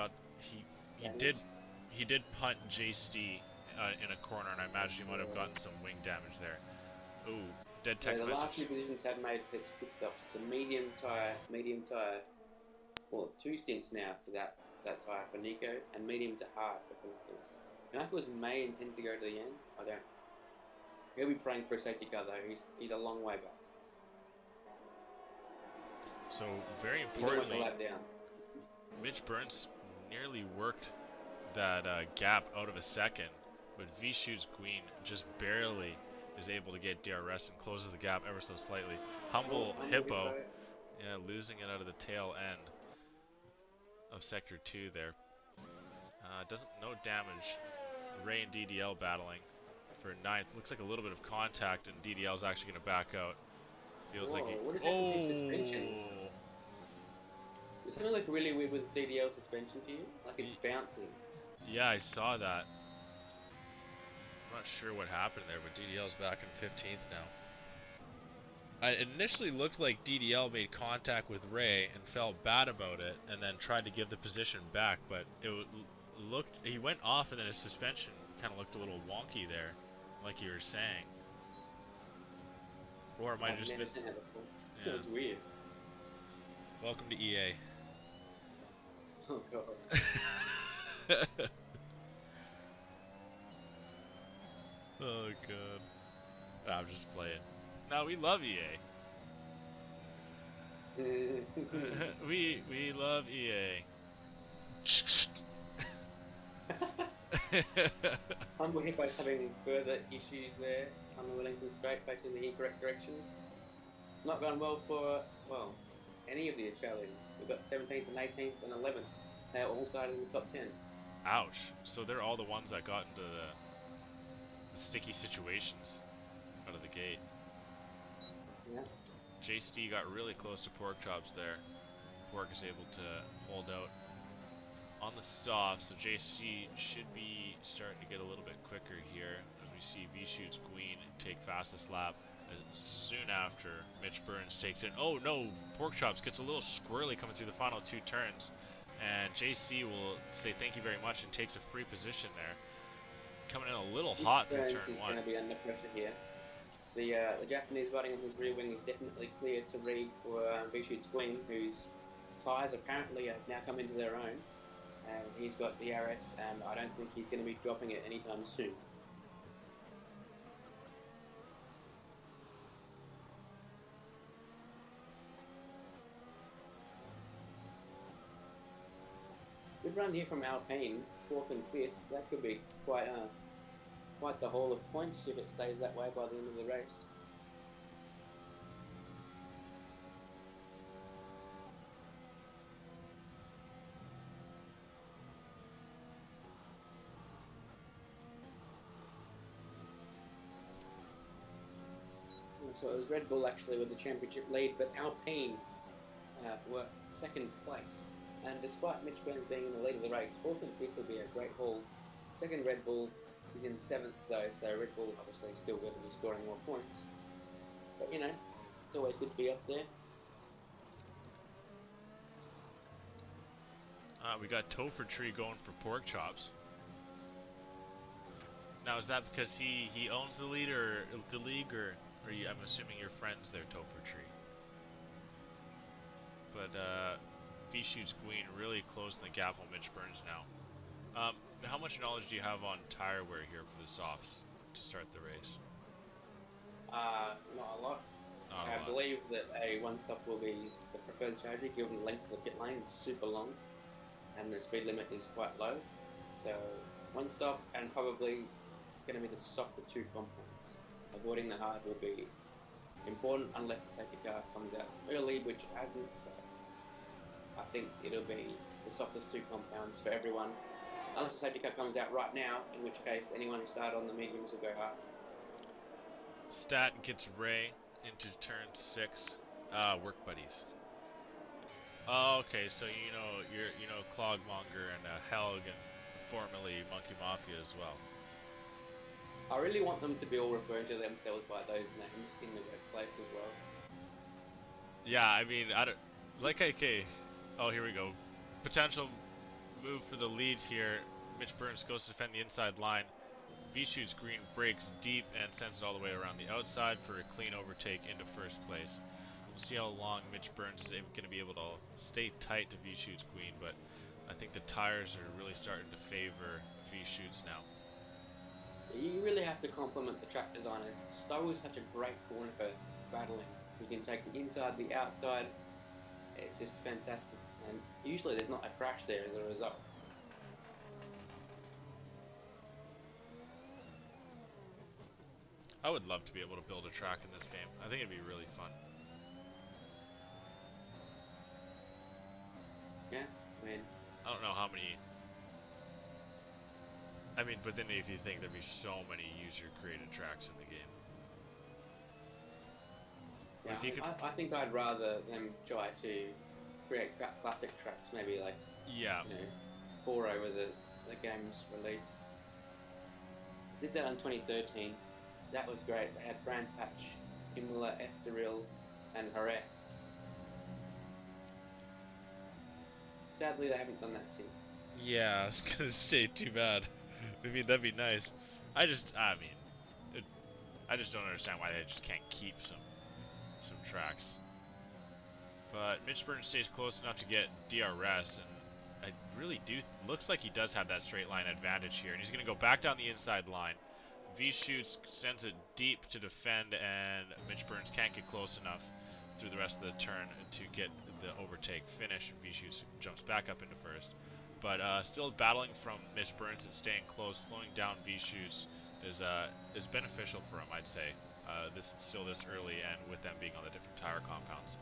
did punt JC in a corner, and I imagine he might have gotten some wing damage there. Ooh, dead text the message. last 2 positions have made pit stops. It's a medium tyre, well, 2 stints now for that tyre for Nico, and medium to hard for Penalties. And if it was May intend to go to the end, I don't. He'll be praying for a safety car though. He's a long way back. So very He's almost a importantly, lap down. Mitch Burns nearly worked that gap out of a second, but V-Shoots Queen just barely is able to get DRS and closes the gap ever so slightly. Humble Hippo, yeah, losing it out of the tail end of Sector 2 there. No damage. Ray and DDL battling for 9th. Looks like a little bit of contact, and DDL is actually going to back out. Feels like he... What is happening to his suspension? Does something look really weird with DDL suspension to you? Like it's bouncing. Yeah, I saw that. I'm not sure what happened there, but DDL's back in 15th now. It initially looked like DDL made contact with Ray and felt bad about it, and then tried to give the position back, but he went off, and then his suspension kind of looked a little wonky there, like you were saying. Or it might have just been... Seen that before. Yeah. It was weird. Welcome to EA. Oh god. Oh god. I'm just playing. No, we love EA. we love EA. Humble Hippo's having further issues there on the Wellington straight, facing the incorrect direction. It's not gone well for, any of the Australians. We've got 17th and 18th and 11th. They all started in the top 10. Ouch. So they're all the ones that got into the sticky situations out of the gate. Yeah. JST got really close to Pork Chops there. Pork is able to hold out on the soft, so JC should be starting to get a little bit quicker here as we see V-Shoots Queen take fastest lap. Soon after, Mitch Burns takes it. Oh no, Pork Chops gets a little squirrely coming through the final 2 turns, and JC will say thank you very much and takes a free position there. Coming in a little hot through turn 1. Is going to be under pressure here. The Japanese riding on his rear wing is definitely clear to read for V-Shoots Queen, whose tyres apparently have now come into their own. And he's got DRS, and I don't think he's going to be dropping it anytime soon. Good run here from Alpine, 4th and 5th. That could be quite the haul of points if it stays that way by the end of the race. So it was Red Bull actually with the championship lead, but Alpine were 2nd place. And despite Mitch Burns being in the lead of the race, 4th and 5th would be a great haul. 2nd Red Bull is in 7th though, so Red Bull obviously still going to be scoring more points. But you know, it's always good to be up there. We got Topher Tree going for Pork Chops. Now is that because he owns the lead or the league, or I'm assuming your friends there, Topher Tree. But V-Shoots Queen really closing the gap on Mitch Burns now. How much knowledge do you have on tire wear here for the softs to start the race? Not a lot. I believe that a one-stop will be the preferred strategy, given the length of the pit lane is super long and the speed limit is quite low. So one stop and probably going to be the softer 2 compounds. Avoiding the hard will be important unless the safety car comes out early, which it hasn't. So I think it'll be the softest 2 compounds for everyone. Unless the safety car comes out right now, in which case anyone who started on the mediums will go hard. Stat gets Ray into turn 6. Work buddies. Oh, okay, so you know Clogmonger and Helg and formerly Monkey Mafia as well. I really want them to be all referring to themselves by those names in the workplace as well. Yeah, I mean, I don't like okay. Oh, here we go. Potential move for the lead here. Mitch Burns goes to defend the inside line. V-Shoots Green breaks deep and sends it all the way around the outside for a clean overtake into first place. We'll see how long Mitch Burns is going to be able to stay tight to V-Shoots Queen, but I think the tires are really starting to favor V-Shoots now. You really have to compliment the track designers. Stowe is such a great corner for battling. You can take the inside, the outside. It's just fantastic. And usually there's not a crash there as a result. I would love to be able to build a track in this game. I think it'd be really fun. Yeah, I mean... I don't know how many... I mean, but then if you think there'd be so many user-created tracks in the game. Yeah, I think I'd rather them try to create classic tracks, maybe like... Yeah. You know, pour over the game's release. Did that in 2013. That was great. They had Brands Hatch, Imola, Estoril, and Jerez. Sadly, they haven't done that since. Yeah, I was gonna say, too bad. I mean, that'd be nice. I just don't understand why they just can't keep some tracks. But Mitch Burton stays close enough to get DRS, and I really do. Looks like he does have that straight line advantage here, and he's gonna go back down the inside line. V shoots, sends it deep to defend, and Mitch Burns can't get close enough through the rest of the turn to get the overtake finish. V shoots jumps back up into first, but still battling from Mitch Burns and staying close, slowing down V shoots is beneficial for him, I'd say. This early, and with them being on the different tire compounds.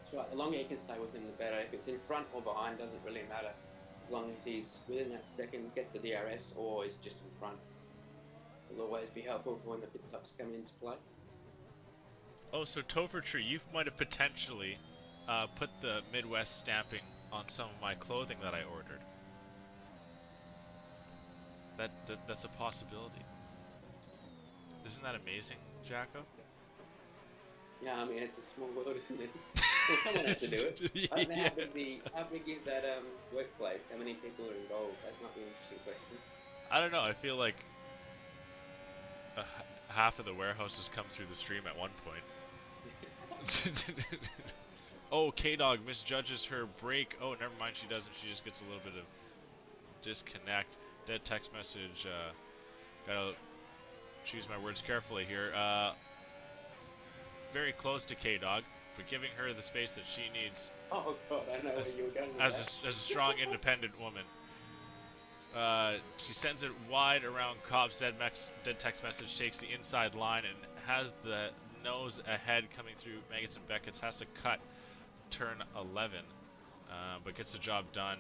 That's right. The longer he can stay with him, the better. If it's in front or behind, doesn't really matter. As long as he's within that second, gets the DRS, or is just in front. Will always be helpful when the pit stops coming into play. Oh, so Topher Tree, you might have potentially put the Midwest stamping on some of my clothing that I ordered. That's a possibility. Isn't that amazing, Jacko? Yeah, I mean, it's a small world, isn't it? Well, someone has to do it. I don't know how big is that workplace? How many people are involved? That might be an interesting question. I don't know. I feel like half of the warehouses come through the stream at one point. Oh, K-Dog misjudges her brake. Oh, never mind, she doesn't. She just gets a little bit of disconnect. Dead text message. Gotta choose my words carefully here. Very close to K-Dog, but giving her the space that she needs. Oh god, I know where you were going with as a strong, independent woman. She sends it wide around Cobb's dead text message, takes the inside line, and has the nose ahead coming through Maggots and Beckett's. Has to cut turn 11, but gets the job done.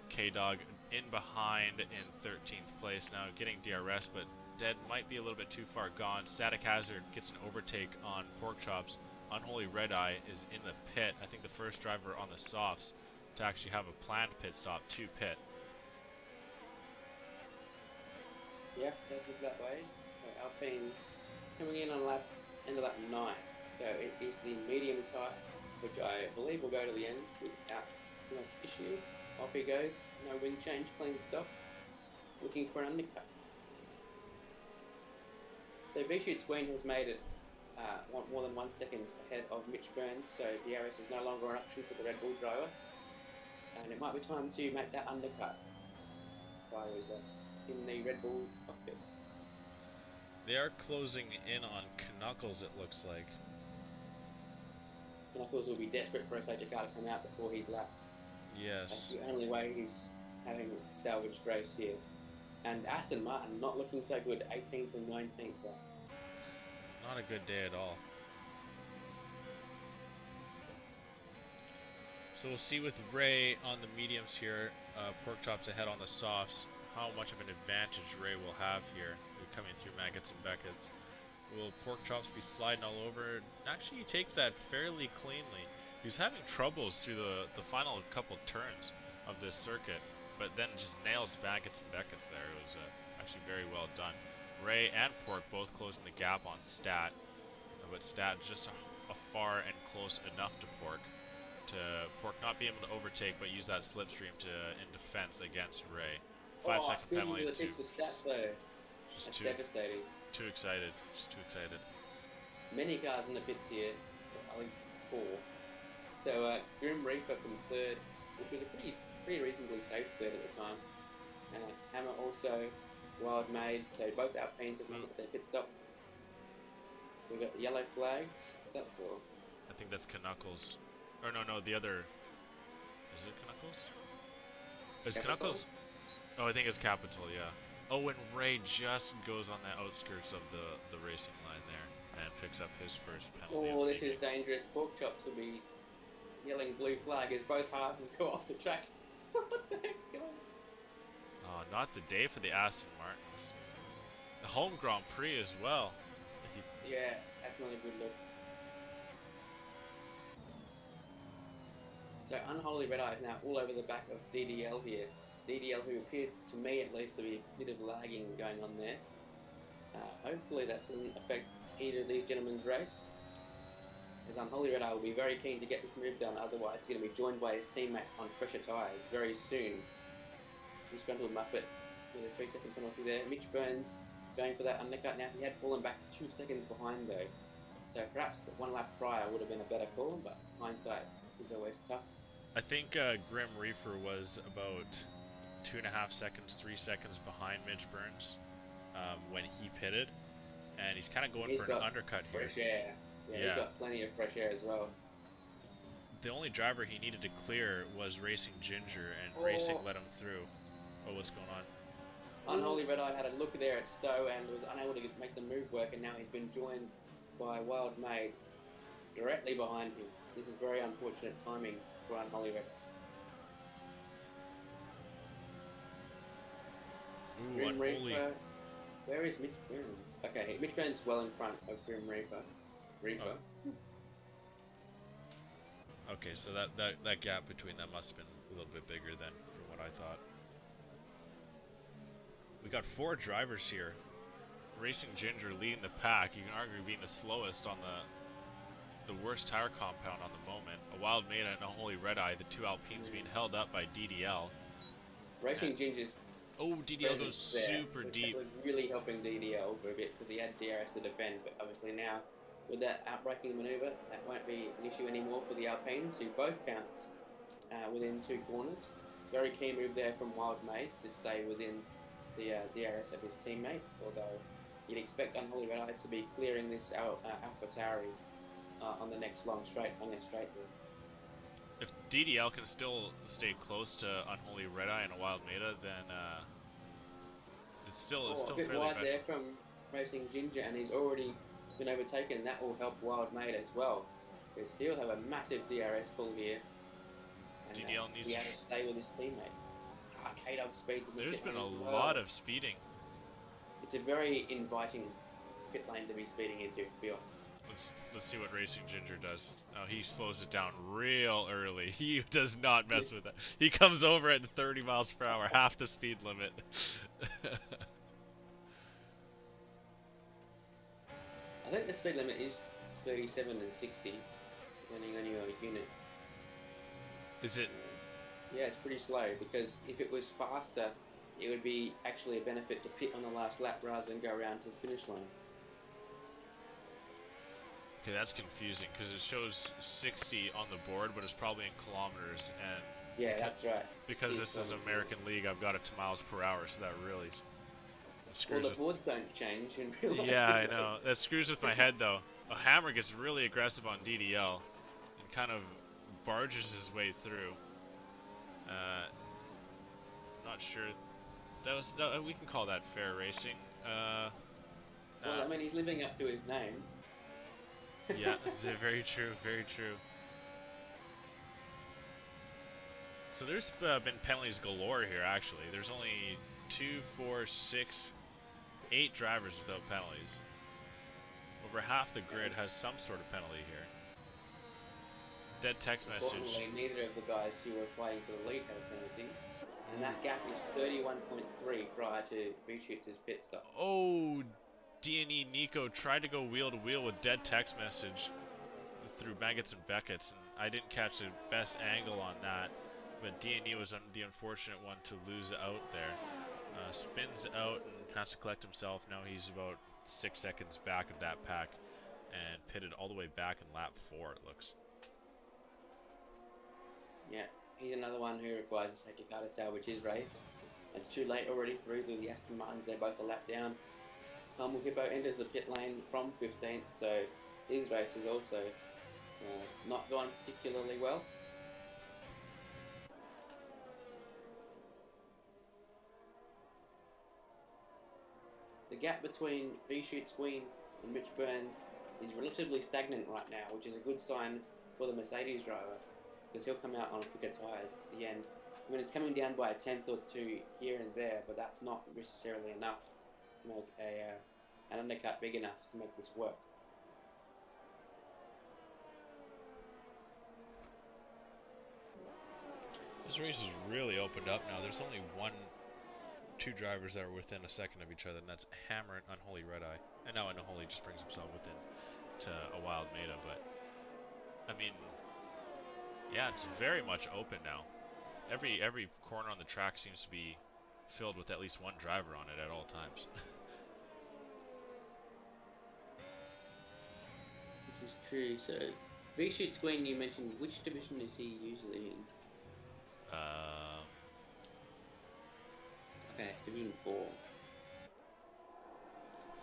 K-Dog in behind in 13th place now, getting DRS, but Dead might be a little bit too far gone. Static Hazard gets an overtake on Pork Chops. Unholy Red Eye is in the pit. I think the first driver on the softs to actually have a planned pit stop to pit. Yeah, that's the exact way. So Alpine coming in on end of lap 9. So it is the medium tyre, which I believe will go to the end without too much issue. Off he goes, no wind change, clean stop. Looking for an undercut. So V-Shoot's win has made it more than 1 second ahead of Mitch Burns, so DRS is no longer an option for the Red Bull driver. And it might be time to make that undercut by in the Red Bull cockpit. They are closing in on Knuckles, it looks like. Knuckles will be desperate for a safety car to come out before he's lapped. Yes. That's the only way he's having a salvaged race here. And Aston Martin not looking so good, 18th and 19th. Not a good day at all. So we'll see with Ray on the mediums here, Pork Chops ahead on the softs, how much of an advantage Ray will have here, coming through Maggots and Beckett's. Will Pork Chops be sliding all over? Actually, he takes that fairly cleanly. He was having troubles through the final couple turns of this circuit, but then just nails Maggots and Beckett's there. It was actually very well done. Ray and Pork both closing the gap on Stat, but Stat just a far and close enough to Pork not be able to overtake, but use that slipstream in defense against Ray. 5 second penalty. The pits for Stat though. That's devastating. Too excited. Just too excited. Many cars in the pits here, at least 4. So Grim Reaper from 3rd, which was a pretty reasonably safe 3rd at the time. Hammer also Wild Maid. So both Alpines have not got their pit stop. We've got the yellow flags. What's that for? I think that's Knuckles. Or no, the other. Is it Knuckles? Is Knuckles? Oh, I think it's Capital, yeah. Oh, and Ray just goes on the outskirts of the racing line there and picks up his first penalty. Oh, this is dangerous. Pork Chops will be yelling blue flag as both Haas's go off the track. What the heck's going on? Oh, not the day for the Aston Martins. The home Grand Prix as well. Yeah, that's not a good look. So Unholy Red Eye is now all over the back of DDL here. DDL, who appears to me at least to be a bit of lagging going on there. Hopefully that doesn't affect either of these gentlemen's race, as Unholy Red Eye will be very keen to get this move done, otherwise he's going to be joined by his teammate on fresher tyres very soon. Disgruntled Muppet with a 3-second penalty there. Mitch Burns going for that undercut now. He had fallen back to 2 seconds behind though, so perhaps the 1 lap prior would have been a better call, but hindsight is always tough. I think Grim Reefer was about 2.5 seconds, 3 seconds behind Mitch Burns when he pitted, and he's kind of going for an undercut here. Fresh air. Yeah, he's got plenty of fresh air as well. The only driver he needed to clear was Racing Ginger, and Racing let him through. Oh, what's going on? Unholy Red Eye had a look there at Stowe and was unable to make the move work, and now he's been joined by Wild Maid directly behind him. This is very unfortunate timing for Unholy Red Eye. Grim Reaper. Where is Mitch Burns? Okay, Mitch Burns is well in front of Grim Reaper. Oh. Okay, so that gap between them must have been a little bit bigger than from what I thought. We got 4 drivers here. Racing Ginger leading the pack. You can argue being the slowest on the worst tire compound on the moment. A Wild Maid and Unholy Red Eye, the 2 Alpines being held up by DDL. Racing Ginger's DDL goes super deep. That was really helping DDL for a bit because he had DRS to defend, but obviously now with that outbraking manoeuvre, that won't be an issue anymore for the Alpines, who both bounce within 2 corners. Very key move there from Wild Maid to stay within the DRS of his teammate, although you'd expect Unholy Red Eye to be clearing this AlphaTauri on the next long straight, on their straight there. If DDL can still stay close to Unholy Red Eye and a Wild Maid, then it's still a bit fairly wide special. there from Racing Ginger, and he's already been overtaken. That will help Wild Maid as well, because he'll have a massive DRS pull here. And DDL needs to stay with his teammate. K-Dog speeds in the There's pit been lane a as well. lot of speeding. It's a very inviting pit lane to be speeding into, to be honest. Let's see what Racing Ginger does. Oh, he slows it down real early. He does not mess with it. He comes over at 30 miles per hour, half the speed limit. I think the speed limit is 37 and 60, depending on your unit. Is it? Yeah, it's pretty slow, because if it was faster, it would be actually a benefit to pit on the last lap rather than go around to the finish line. Okay, that's confusing, because it shows 60 on the board, but it's probably in kilometers, and yeah, that's right. Because this is American League, I've got it to miles per hour, so that really screws well, the boards don't change in real life. Yeah, I know. That screws with my head, though. A Hammer gets really aggressive on DDL and kind of barges his way through. Not sure. We can call that fair racing. Well, I mean, he's living up to his name. Yeah, very true, very true. So there's been penalties galore here, actually. There's only 2, 4, 6, 8 drivers without penalties. Over half the grid has some sort of penalty here. Dead text message. Unfortunately, neither of the guys who were fighting for the lead had a penalty. And that gap is 31.3 prior to Reshoot's pit stop. Oh, D&E Nico tried to go wheel to wheel with dead text message through Maggots and Beckett's, and I didn't catch the best angle on that. But D&E was the unfortunate one to lose out there. Spins out and has to collect himself. Now he's about 6 seconds back of that pack and pitted all the way back in lap 4, it looks. Yeah, he's another one who requires a safety car to salvage his race. It's too late already for either of the Aston Martins. They're both a lap down. Hippo enters the pit lane from 15th, so his race is also not gone particularly well. The gap between V-Shoot Queen and Rich Burns is relatively stagnant right now, which is a good sign for the Mercedes driver, because he'll come out on quicker tyres at the end. I mean, it's coming down by a tenth or two here and there, but that's not necessarily enough to make an undercut big enough to make this work. This race has really opened up now. There's only two drivers that are within a second of each other, and that's Hammer and Unholy Red Eye. And now Unholy just brings himself within to a wild meta, but I mean, yeah, it's very much open now. Every corner on the track seems to be filled with at least one driver on it at all times. This is true. So, V-Shoot Queen, you mentioned, which division is he usually in? Okay, Division 4.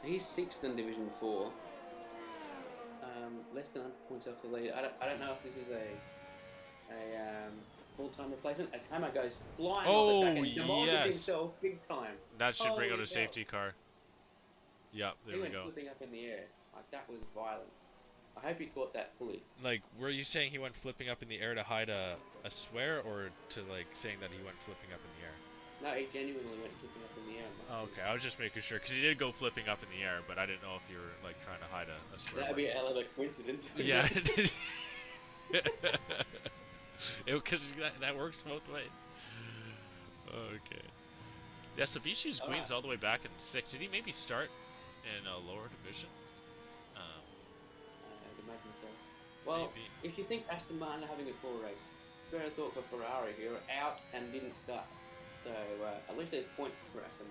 So he's 6th in Division 4. Less than 100 points off the lead. I don't know if this is a full-time replacement, as Hammer goes flying off the track and demolishes himself big time. That should bring out a safety car. Yep, there we go. He went flipping up in the air. Like, that was violent. I hope he caught that fully. Like, were you saying he went flipping up in the air to hide a swear, or to, like, saying that he went flipping up in the air? No, he genuinely went flipping up in the air. Oh, okay, I was just making sure, because he did go flipping up in the air, but I didn't know if you were, like, trying to hide a swear. That would be a hell of a coincidence. Yeah. Because that works both ways. Okay. Yeah, so V-Shoot Queen's all the way back in 6th. Did he maybe start in a lower division? I'd imagine so. Well, maybe. If you think Aston Martin are having a poor race, better thought for Ferrari, who are out and didn't start. So at least there's points for Aston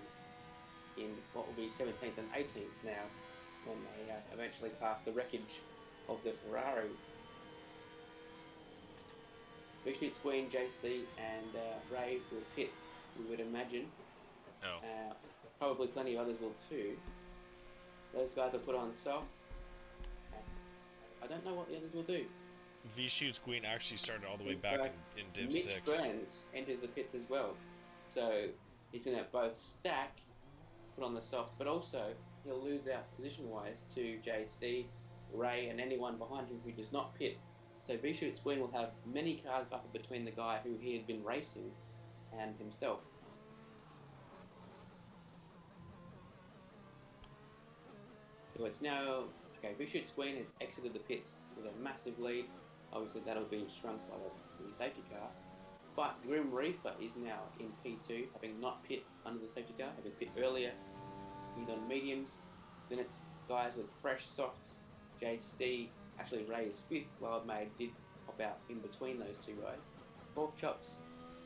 in what will be 17th and 18th now, when they eventually pass the wreckage of the Ferrari. V-Shoot Queen, JC, and Ray will pit, we would imagine. Oh. Probably plenty of others will too. Those guys will put on softs. I don't know what the others will do. V-Shoot Queen actually started all the way back in Div 6. Mitch Burns enters the pits as well. So he's going to both stack, put on the soft, but also he'll lose out position-wise to JC, Ray, and anyone behind him who does not pit. So V-Shoot Queen will have many cars buffered between the guy who he had been racing and himself. So it's now... Okay, V-Shoot Queen has exited the pits with a massive lead. Obviously that'll be shrunk by the safety car. But Grim Reaper is now in P2, having not pit under the safety car, having pit earlier. He's on mediums. Then it's guys with fresh softs. JC, actually Ray is 5th, Wild Maid did pop out in between those two guys. Pork Chops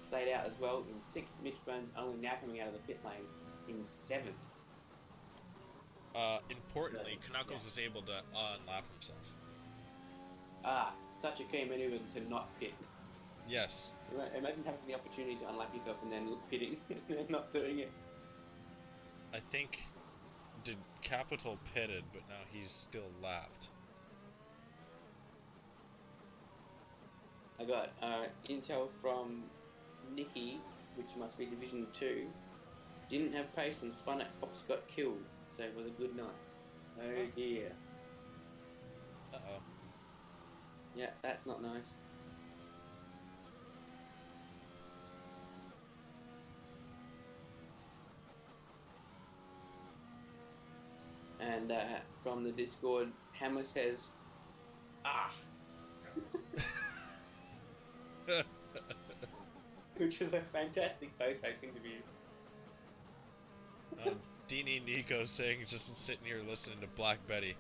stayed out as well in 6th. Mitch Burns only now coming out of the pit lane in 7th. Importantly, Knuckles was able to unlap himself. Such a key maneuver to not pit. Yes. Imagine having the opportunity to unlap yourself and then pitting and not doing it. I think did Capital pitted, but now he's still lapped. I got intel from Nikki, which must be Division 2. Didn't have pace and spun at Pops, got killed, so it was a good night. Oh dear. Uh-oh. Yeah, that's not nice. And from the Discord, Hammer says, "Ah," which is a fantastic post-race interview. Deanie Nico saying just sitting here listening to Black Betty.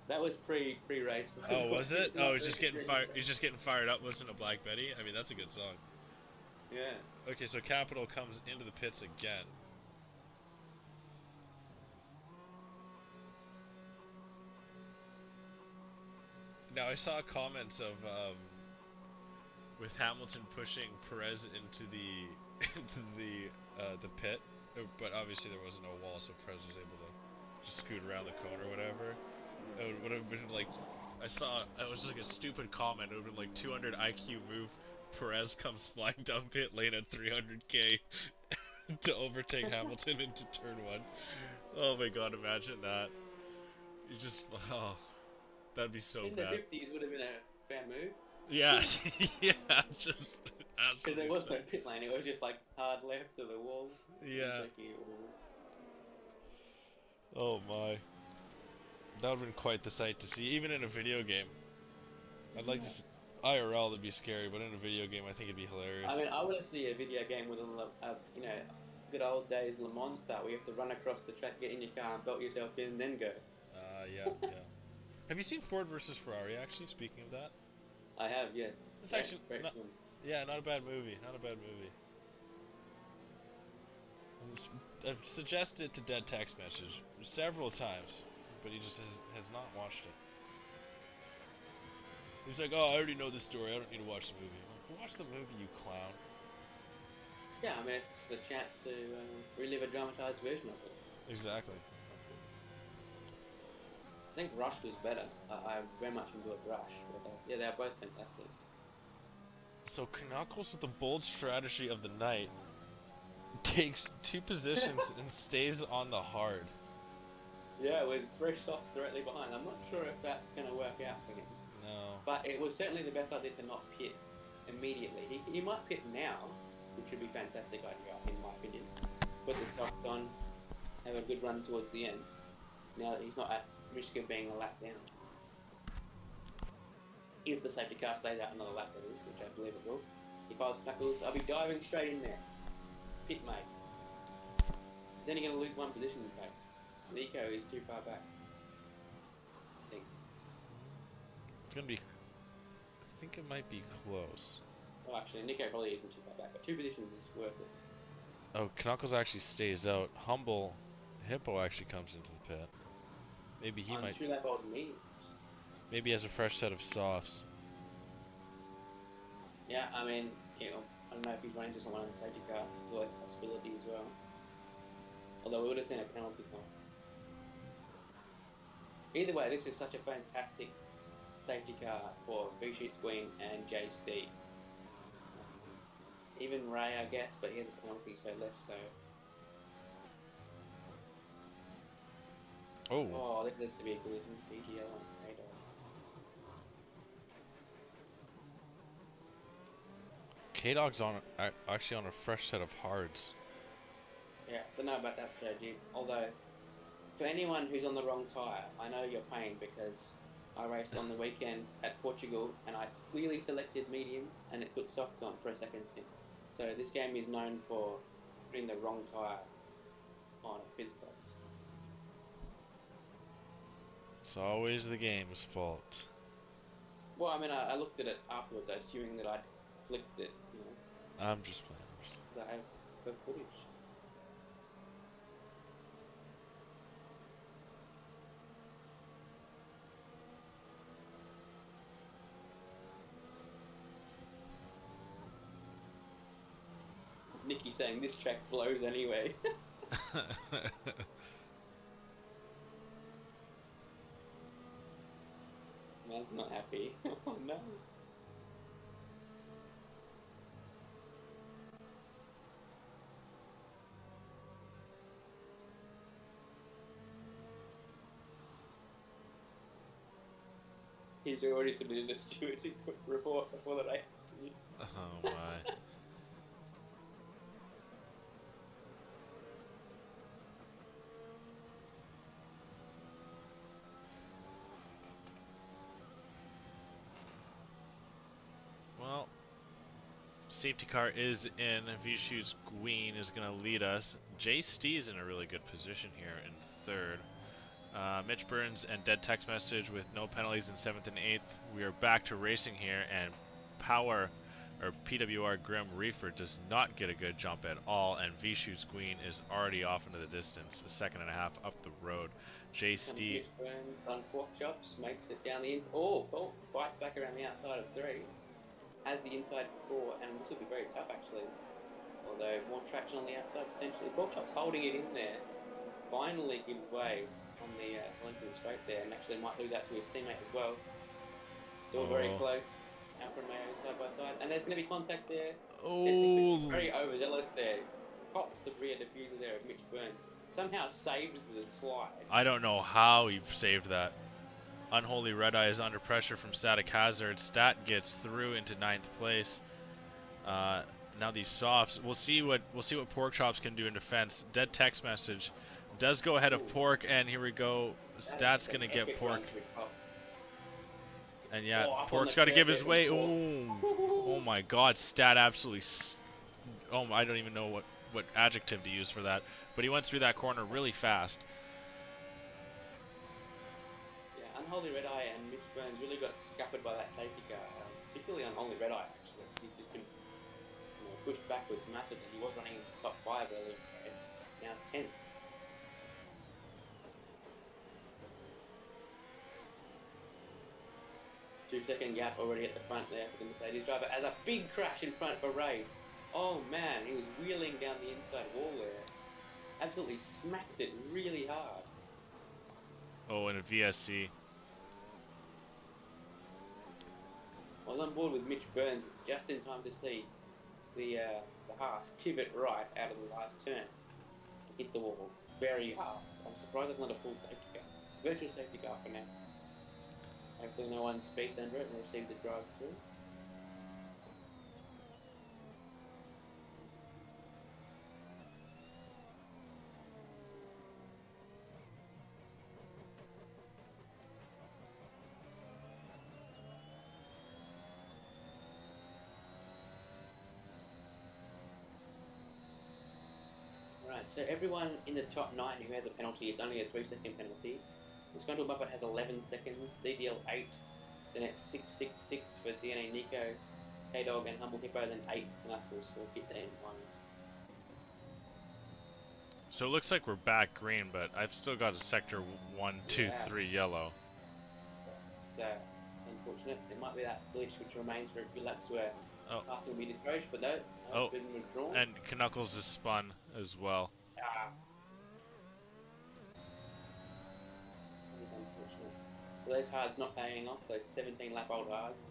That was pre-race. Oh, was it? Oh, he's just getting fired. He's just getting fired up listening to Black Betty. I mean, that's a good song. Yeah. Okay, so Capital comes into the pits again. Now I saw comments of with Hamilton pushing Perez into the into the pit, but obviously there wasn't no wall, so Perez was able to just scoot around the cone or whatever. It would have been like, I saw, it was like a stupid comment. It would have been like 200 IQ move. Perez comes flying down pit lane at 300k to overtake Hamilton into turn one. Oh my god, imagine that. You just, oh, that'd be so In the bad. 50s would have been a fair move. Yeah, yeah, just Because there absolutely was so. no pit lane, it was just like hard left to the wall. Yeah. Jackie, Oh my. That would have been quite the sight to see, even in a video game. I'd like to see, IRL to be scary, but in a video game I think it'd be hilarious. I mean, I want to see a video game with you know, good old days Le Mans style, where you have to run across the track, get in your car, and belt yourself in, and then go. Yeah, yeah. Have you seen Ford versus Ferrari, actually, speaking of that? I have, yes. It's actually, great not, film. yeah, not a bad movie, not a bad movie. I've suggested to Dead Text Message several times, but he just has not watched it. He's like, oh, I already know this story, I don't need to watch the movie. I'm like, watch the movie, you clown. Yeah, I mean, it's just a chance to relive a dramatized version of it. Exactly. I think Rush was better. I very much enjoyed Rush, but yeah, they're both fantastic. So Knuckles, with the bold strategy of the night, takes 2 positions and stays on the hard. Yeah, with fresh softs directly behind. I'm not sure if that's going to work out for him. No. But it was certainly the best idea to not pit immediately. He might pit now, which would be a fantastic idea, in my opinion. Put the softs on, have a good run towards the end. Now that he's not at risk of being a lap down. If the safety car stays out another lap, that is, which I believe it will. If I was Knuckles, I'll be diving straight in there. Pit, mate. Then you're going to lose one position, in fact. Nico is too far back. I think. It's gonna be, I think it might be close. Well, actually, Nico probably isn't too far back, but 2 positions is worth it. Oh, Knuckles actually stays out. Humble Hippo actually comes into the pit. Maybe he might. 2 lap old mediums. Maybe he has a fresh set of softs. Yeah, I mean, you know, I don't know if he's running into someone in the safety car. There's always a possibility as well. Although we would have seen a penalty come. Either way, this is such a fantastic safety car for Vishu Squeen and Jay Steed. Even Ray, I guess, but he has a penalty, so less so. Oh. Oh, look at this to be a collision. PGL on radar. K-Dog's on actually on a fresh set of hards. Yeah, don't know about that strategy. Although, for anyone who's on the wrong tyre, I know your pain because I raced on the weekend at Portugal and I clearly selected mediums and it put softs on for a second stint. So this game is known for putting the wrong tyre on at pit stops. It's always the game's fault. Well, I mean, I looked at it afterwards, assuming that I'd flicked it, you know. I'm just playing. That I have good footage. Nikki saying this track blows anyway. Man's not happy. Oh no. He's already submitted a steward's report before the race. Oh my. Well, safety car is in. Vishu's Queen is going to lead us. Jay Stee's in a really good position here in 3rd. Mitch Burns and Dead Text Message with no penalties in 7th and 8th. We are back to racing here, and PWR Grim Reefer does not get a good jump at all, and Vishu's Queen is already off into the distance, a second and a half up the road. Jay Stee. Mitch Burns on pork chops, makes it down the ins. Oh, fights back around the outside of 3. has the inside before, and this will be very tough actually. Although more traction on the outside potentially. Porkchop's holding it in there. Finally gives way on the Olympian straight there, and actually might lose out to his teammate as well. Still very close. Alpha and Mayo side by side, and there's going to be contact there. Oh, Very overzealous there. Pops the rear diffuser there of Mitch Burns. Somehow saves the slide. I don't know how he saved that. Unholy Red Eye is under pressure from Static Hazard. Stat gets through into 9th place. Now these softs, we'll see what Porkchops can do in defense. Dead text message does go ahead of Pork, and here we go. Stat's gonna get Pork. And yeah, Pork's got to give his way. Oh my God, Stat absolutely. I don't even know what adjective to use for that. But he went through that corner really fast. Yeah, Unholy Red Eye and Mitch Burns really got scuppered by that safety car, particularly Unholy Red Eye actually. He's just been pushed backwards massively. He was running top 5 earlier in the race, now 10th. Two-second gap already at the front there for the Mercedes driver as a big crash in front for Ray. Oh man, he was wheeling down the inside wall there. Absolutely smacked it really hard. Oh, and a VSC. I was on board with Mitch Burns just in time to see the Haas pivot right out of the last turn. Hit the wall very hard. I'm surprised it's not a full safety car. Virtual safety car for now. Hopefully no one speeds under it and receives a drive through. Right, so everyone in the top 9 who has a penalty, it's only a 3-second penalty. The Scruntle Muppet has 11 seconds, DDL 8, then it's 666 for DNA Nico, K-Dog and Humble Hippo, then 8 Knuckles for Hit and 1. So it looks like we're back green, but I've still got a sector 1, 2, 3 yellow. It's unfortunate. There might be that glitch which remains for a few laps where passing will be discouraged, but no, it's been withdrawn. And Knuckles is spun as well. Those hards not paying off, those 17 lap old hards.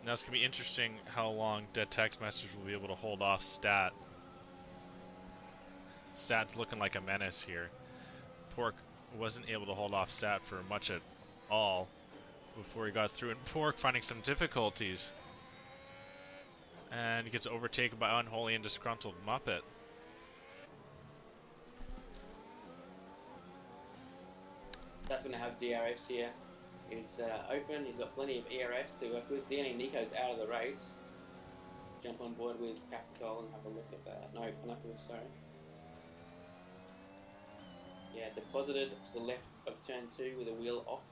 Now it's going to be interesting how long Dead Text Message will be able to hold off Stat. Stat's looking like a menace here. Pork wasn't able to hold off Stat for much at all before he got through, and Pork finding some difficulties. And he gets overtaken by Unholy and Disgruntled Muppet. That's going to have DRS here. It's open, he's got plenty of ERS to work with. DNA Nico's out of the race. Jump on board with Capital and have a look at that. No, Knuckles, sorry. Yeah, deposited to the left of turn 2 with a wheel off.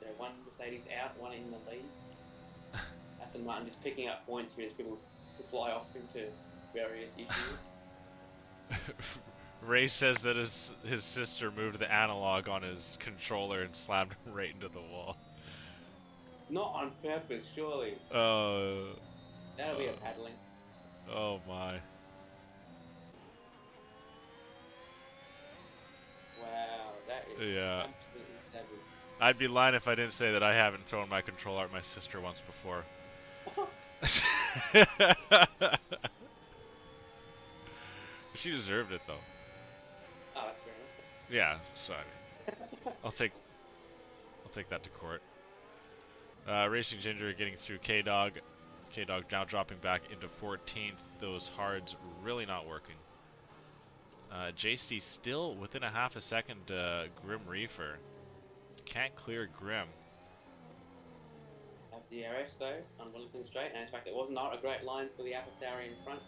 So one Mercedes out, one in the lead. Aston Martin just picking up points here as people fly off into various issues. Ray says that his sister moved the analog on his controller and slammed him right into the wall. Not on purpose, surely. That'll be a paddling. Oh my. Wow, that is absolutely savage. I'd be lying if I didn't say that I haven't thrown my controller at my sister once before. She deserved it though. Oh, that's very nice. Yeah, sorry. I'll take that to court. Racing Ginger getting through K-Dog. K-Dog now dropping back into 14th. Those hards really not working. JST still within a half a second. Grim Reefer can't clear Grim. Have DRS though on Wellington Straight, and in fact it was not a great line for the AlphaTauri in front.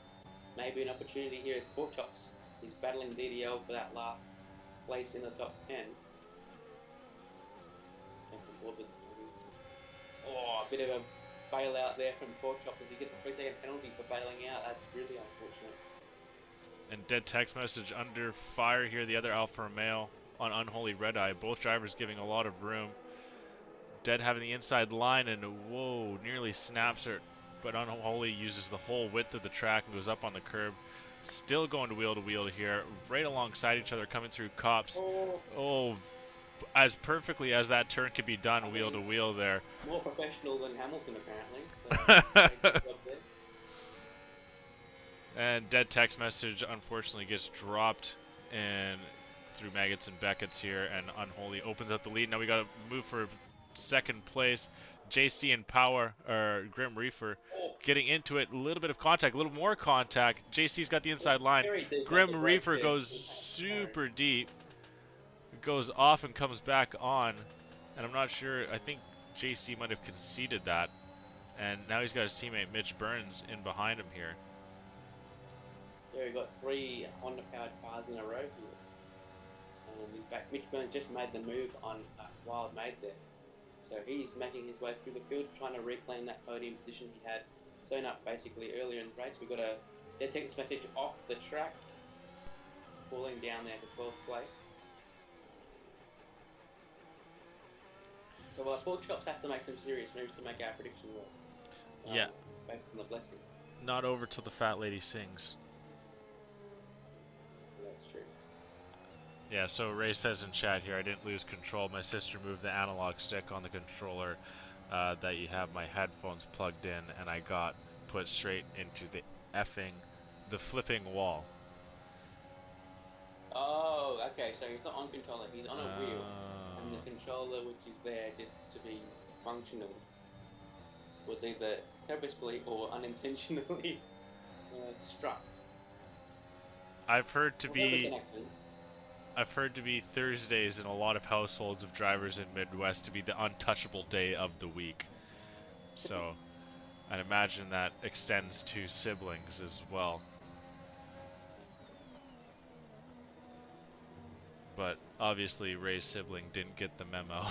Maybe an opportunity here as Porkchops is battling DDL for that last place in the top 10. Oh, a bit of a bailout there from Porkchops as he gets a 3-second penalty for bailing out. That's really unfortunate. And dead text message under fire here. The other Alfa Romeo on Unholy Red Eye. Both drivers giving a lot of room. Dead having the inside line, and whoa, nearly snaps her. But Unholy uses the whole width of the track and goes up on the curb. Still going to wheel here, right alongside each other, coming through cops. Oh, as perfectly as that turn could be done, wheel to wheel there. More professional than Hamilton, apparently. And dead text message unfortunately gets dropped and through Maggots and Beckett's here, and Unholy opens up the lead. Now we got to move for second place. JC and Power, or Grim Reaper, getting into it. A little bit of contact, a little more contact. JC's got the inside line. Grim Reaper goes super deep. Goes off and comes back on. And I'm not sure, I think JC might have conceded that. And now he's got his teammate Mitch Burns in behind him here. Yeah, we've got 3 Honda-powered cars in a row here. In fact, Mitch Burns just made the move on Wild Made there. So he's making his way through the field, trying to reclaim that podium position he had sewn up basically earlier in the race. We've got a dead text message off the track, falling down there to 12th place. So Pork Chops has to make some serious moves to make our prediction work. Yeah. Based on the blessing. Not over till the fat lady sings. That's true. Yeah, so Ray says in chat here, I didn't lose control. My sister moved the analog stick on the controller that you have my headphones plugged in, and I got put straight into the flipping wall. Oh, okay, so he's not on controller, he's on a wheel. And the controller, which is there just to be functional, was either purposefully or unintentionally struck. I've heard to be Thursdays in a lot of households of drivers in Midwest to be the untouchable day of the week. So, I'd imagine that extends to siblings as well. But obviously Ray's sibling didn't get the memo.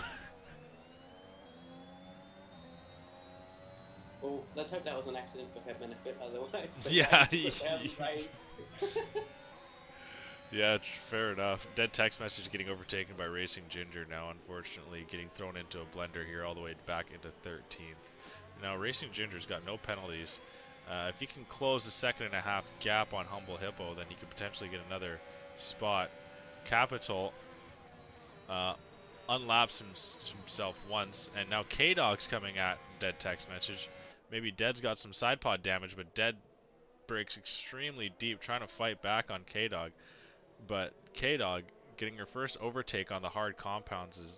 Well, let's hope that was an accident for her benefit, otherwise... Yeah, yeah, fair enough. Dead text message getting overtaken by Racing Ginger now, unfortunately, getting thrown into a blender here all the way back into 13th. Now, Racing Ginger's got no penalties. If he can close the 2.5 gap on Humble Hippo, then he could potentially get another spot. Capital unlaps himself once, and now K-Dog's coming at Dead text message. Maybe Dead's got some side pod damage, but Dead breaks extremely deep trying to fight back on K-Dog. But K-Dog getting her first overtake on the hard compounds as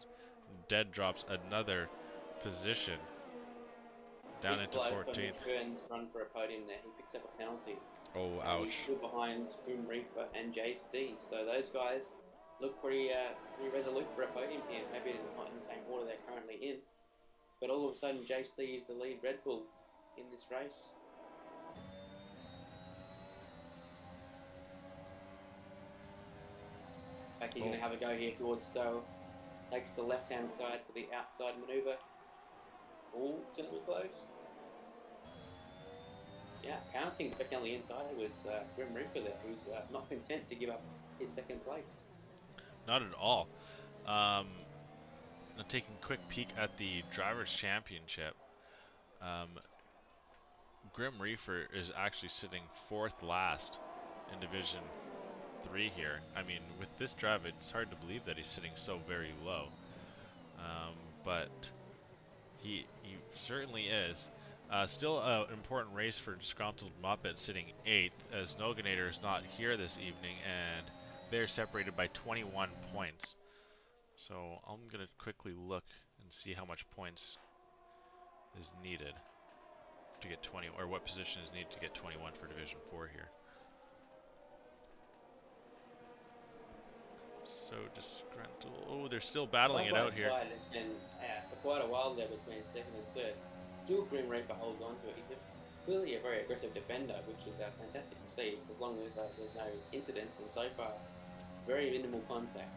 Dead drops another position down into 14th. Burns run for a podium there. He picks up a penalty. Oh, ouch. He's still behind Boom Reefer and JC. So those guys look pretty resolute for a podium here. Maybe not in the same order they're currently in. But all of a sudden, JC is the lead Red Bull in this race. Back he's going to have a go here towards Stowe. Takes the left-hand side for the outside manoeuvre. Oh, it's going to be close. Yeah, pouncing back down the inside was Grim Reaper there, who's not content to give up his second place. Not at all. Now taking a quick peek at the Drivers' Championship. Grim Reaper is actually sitting 4th last in Division 3 here. I mean, with this drive, it's hard to believe that he's sitting so very low. But he certainly is. Still an important race for Disgruntled Muppet sitting 8th, as Noganator is not here this evening, and they're separated by 21 points. So I'm going to quickly look and see how much points is needed to get 20, or what position is needed to get 21 for Division 4 here. So Disgruntled, oh, they're still battling it out here. It's been for quite a while there between 2nd and 3rd. Still, Grim Reaper holds on to it. He's clearly a very aggressive defender, which is fantastic to see, as long as there's no incidents, and so far, very minimal contact.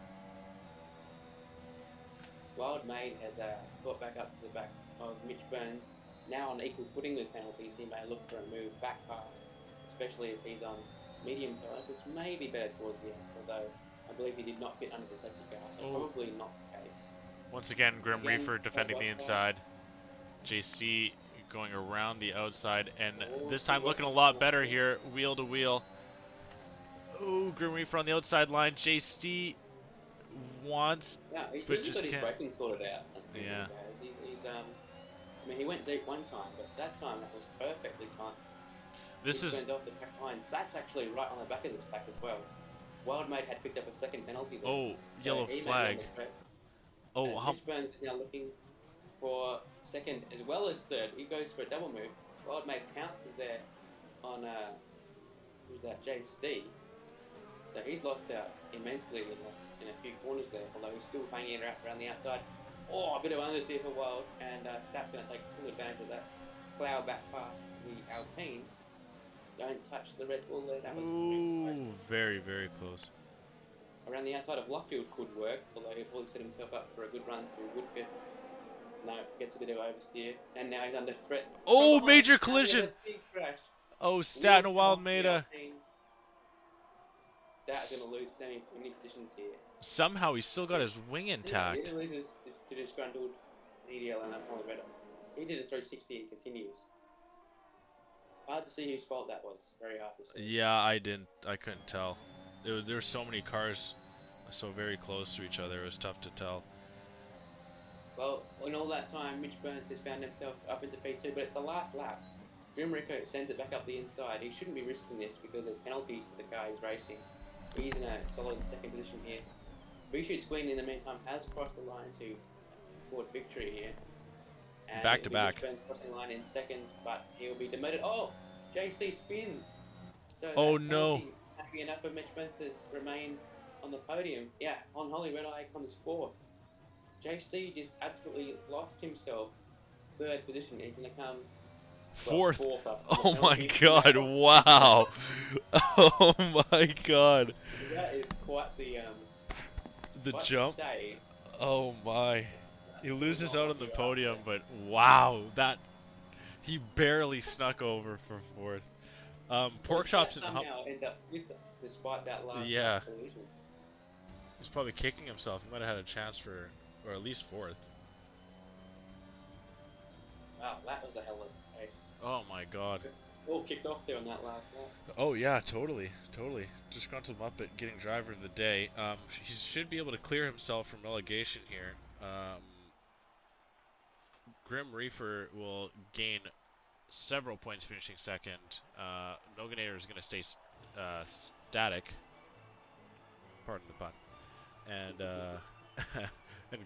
Wild Maid has got back up to the back of Mitch Burns. Now on equal footing with penalties, he may look for a move back past, especially as he's on medium tyres, which may be better towards the end, although I believe he did not fit under the safety car, so probably not the case. Once again, Grim Reaper defending the inside. JC going around the outside, and this time looking a lot better here, wheel to wheel. Oh, Grim Reaper on the outside line. JC wants, yeah, he's but really just got his can't. braking sorted out. Yeah. I mean, he went deep one time, but that time that was perfectly timed. This he is turns off the back lines. That's actually right on the back of this pack as well. Wildmate had picked up a second penalty there. Oh, so yellow flag. Oh, Mitch Burns is now looking for second as well as third. He goes for a double move. Wildmate pounces there on who's that? JC. So he's lost out immensely in a few corners there, although he's still hanging around the outside. Oh, a bit of understeer for Wild, and Stat's going to take full advantage of that. Plough back past the Alpine. Don't touch the Red Bull there. That was very, very close. Around the outside of Luffield could work, although he'll probably set himself up for a good run through Woodcote. No, gets a bit of oversteer, and now he's under threat. Oh, major collision! Big crash. Oh, Stat and a Wildmate. Stat's going to lose semi positions here. Somehow he still got his wing intact. He didn't lose to disgruntled EDL and Polyredder. He did a 360 and continues. Hard to see whose fault that was. Very hard to see. Yeah, I couldn't tell. There were so many cars so very close to each other. It was tough to tell. Well, in all that time, Mitch Burns has found himself up into P2, but it's the last lap. Grim Rico sends it back up the inside. He shouldn't be risking this because there's penalties to the car he's racing. He's in a solid second position here. Bouchard's Queen, in the meantime, has crossed the line to toward victory here. And back to back. Burns crossing the line in second, but he'll be demoted. Oh, JC spins. So oh no! Happy enough for Mitch Burns to remain on the podium. Yeah, on Holy Red Eye comes fourth. JC just absolutely lost himself. Third position. He's going to come fourth. Up. Oh my god! Wow! Oh my god! That is quite the jump. Oh my! He loses out on the podium, there. but wow, that he barely snuck over for fourth. Pork chops and somehow ends up with it, despite that last collision. He's probably kicking himself. He might have had a chance for, or at least fourth. Wow, that was a hell of a pace. Oh my god. All kicked off there on that last lap. Oh yeah, totally. Disgruntled Muppet getting driver of the day. He should be able to clear himself from relegation here. Grim Reaper will gain several points finishing second. Noganator is going to stay static. Pardon the pun. And and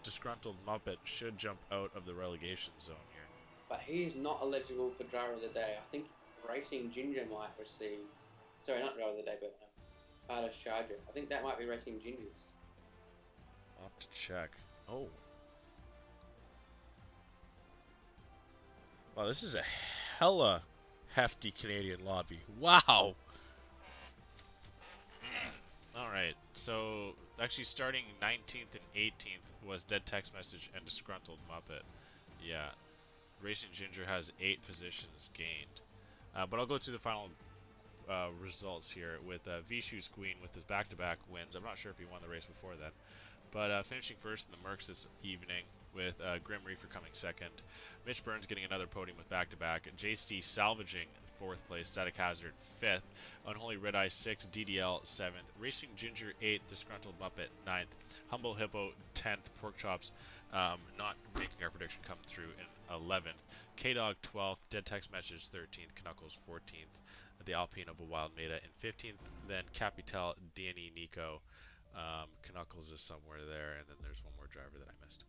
Disgruntled Muppet should jump out of the relegation zone here. But he is not eligible for driver of the day. I think Racing Ginger might receive... Sorry, not driver of the day, but Artist Charger. I think that might be Racing Ginger's. I'll have to check. Oh. Wow, this is a hella hefty Canadian lobby. Wow! Alright, so actually starting 19th and 18th was Dead Text Message and Disgruntled Muppet. Yeah. Racing Ginger has 8 positions gained. But I'll go through the final results here with V-Shoes Queen with his back-to-back wins. I'm not sure if he won the race before then. But finishing first in the Mercs this evening with Grim Reaper coming second. Mitch Burns getting another podium with back-to-back. JST salvaging 4th place. Static Hazard 5th. Unholy Red Eye 6th. DDL 7th. Racing Ginger 8th. Disgruntled Muppet 9th. Humble Hippo 10th. Pork Chops not making our prediction come through in 11th. K-Dog 12th. Dead Text Message 13th. Knuckles 14th. The Alpine of a Wild Meta in 15th. Then Capital, Danny, Nico. Knuckles is somewhere there, and then there's one more driver that I missed.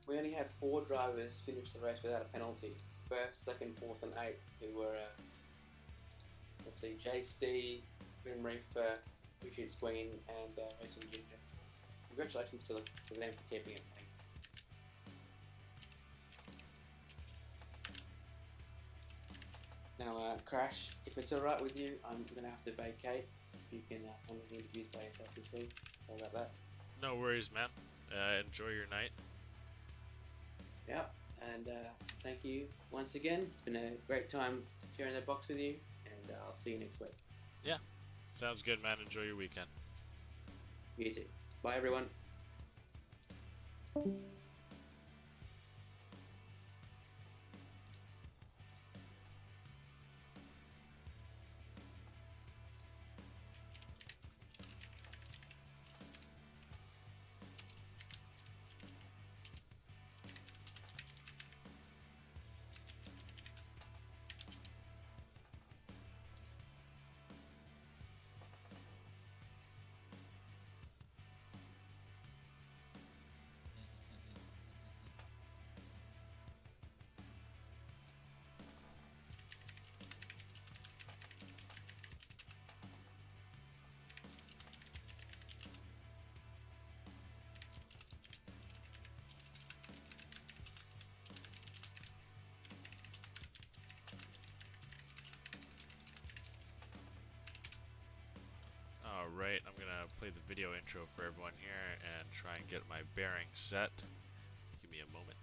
We only had 4 drivers finish the race without a penalty. First, second, fourth, and 8th, who were, let's see, JST, Grim Reaper, Richard Queen, and Racing Ginger. Congratulations to them for keeping it. Now, Crash, if it's alright with you, I'm going to have to vacate. You can handle the interviews by yourself this week. Sorry about that. No worries, man. Enjoy your night. Yeah, And thank you once again. Been a great time sharing the box with you, and I'll see you next week. Yeah, sounds good, man. Enjoy your weekend. You too. Bye, everyone. Alright, I'm gonna play the video intro for everyone here and try and get my bearing set. Give me a moment.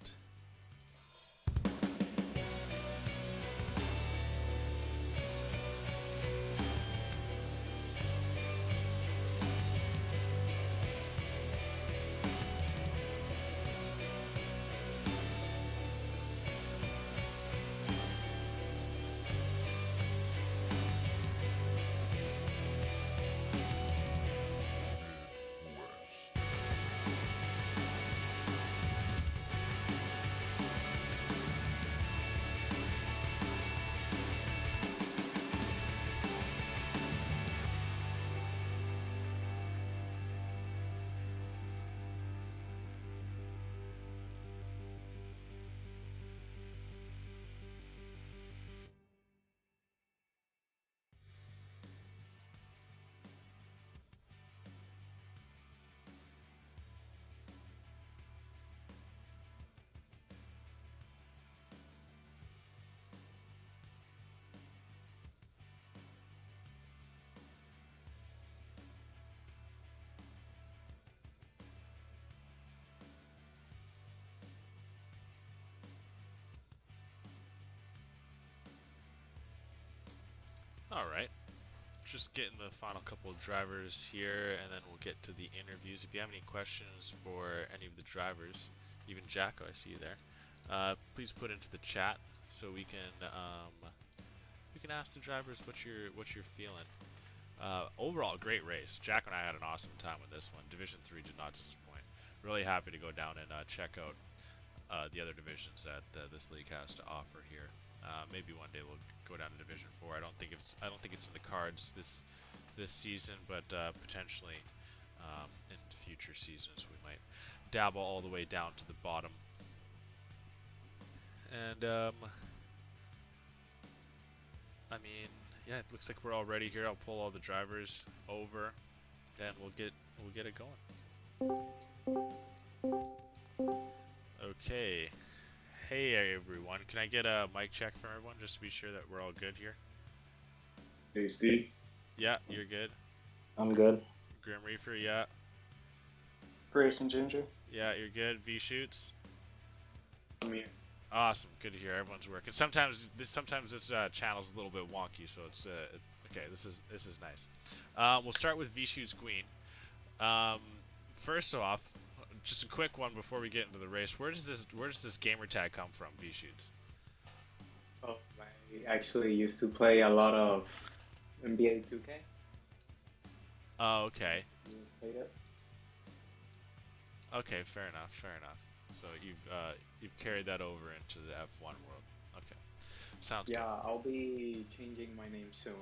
Alright, just getting the final couple of drivers here, and then we'll get to the interviews. If you have any questions for any of the drivers, even Jacko, I see you there, please put into the chat so we can ask the drivers what you're feeling. Overall, great race. Jacko and I had an awesome time with this one. Division 3 did not disappoint. Really happy to go down and check out the other divisions that this league has to offer here. Maybe one day we'll go down to Division 4. I don't think it's in the cards this season, but potentially in future seasons we might dabble all the way down to the bottom. And I mean, yeah, it looks like we're all ready here. I'll pull all the drivers over, and we'll get it going. Okay. Hey everyone, can I get a mic check from everyone just to be sure that we're all good here? Hey Steve. Yeah, you're good. I'm good. Grim Reaper, yeah. Grace and Ginger. Yeah, you're good. V Shoots. I'm here. Awesome, good to hear. Everyone's working. Sometimes this channel's a little bit wonky, so it's okay. This is nice. We'll start with V Shoots Queen. First off, just a quick one before we get into the race. Where does this gamer tag come from, V Shoots? Oh, I actually used to play a lot of NBA 2K. Oh, okay. You played it? Okay, fair enough. So you've carried that over into the F1 world. Okay, sounds good. Yeah, I'll be changing my name soon.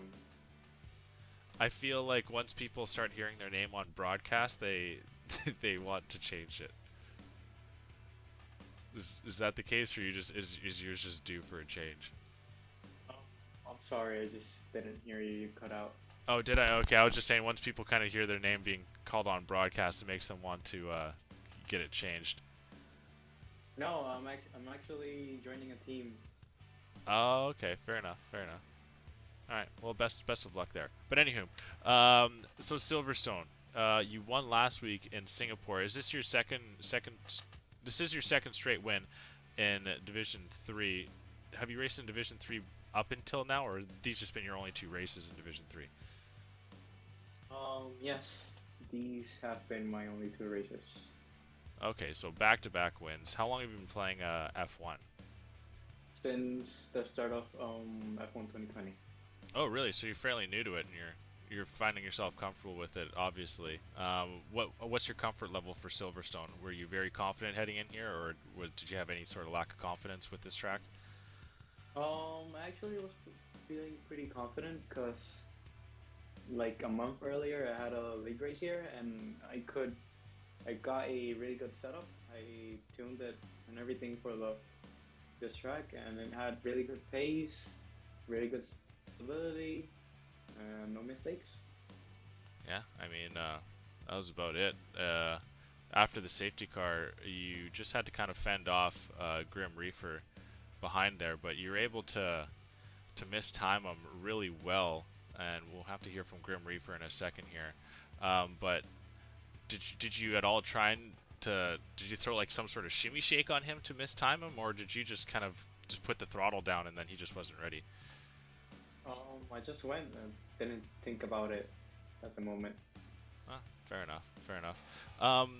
I feel like once people start hearing their name on broadcast, they want to change it. Is that the case, or is yours just due for a change? Oh, I'm sorry, I just didn't hear you. You cut out. Oh, did I? Okay, I was just saying once people kind of hear their name being called on broadcast, it makes them want to get it changed. No, I'm actually joining a team. Oh, okay, fair enough. All right, well, best of luck there. But anywho, so Silverstone, you won last week in Singapore. Is this your second? This is your second straight win. in Division 3. Have you raced in Division 3 up until now, or these just been your only 2 races in Division 3? Yes, these have been my only 2 races. Okay, so back-to-back wins. How long have you been playing F1? Since the start of F1 2020. Oh, really? So you're fairly new to it, and you're finding yourself comfortable with it, obviously. What's your comfort level for Silverstone? Were you very confident heading in here, or did you have any sort of lack of confidence with this track? I actually was feeling pretty confident because, like a month earlier, I had a league race here, and I got a really good setup. I tuned it and everything for this track, and it had really good pace, really good stability, and no mistakes. Yeah, I mean, that was about it. After the safety car, you just had to kind of fend off Grim Reefer behind there, but you're able to mistime him really well, and we'll have to hear from Grim Reaper in a second here. But did you at all did you throw like some sort of shimmy shake on him to mistime him, or did you just kind of just put the throttle down and then he just wasn't ready? I just went and didn't think about it at the moment. Fair enough, fair enough.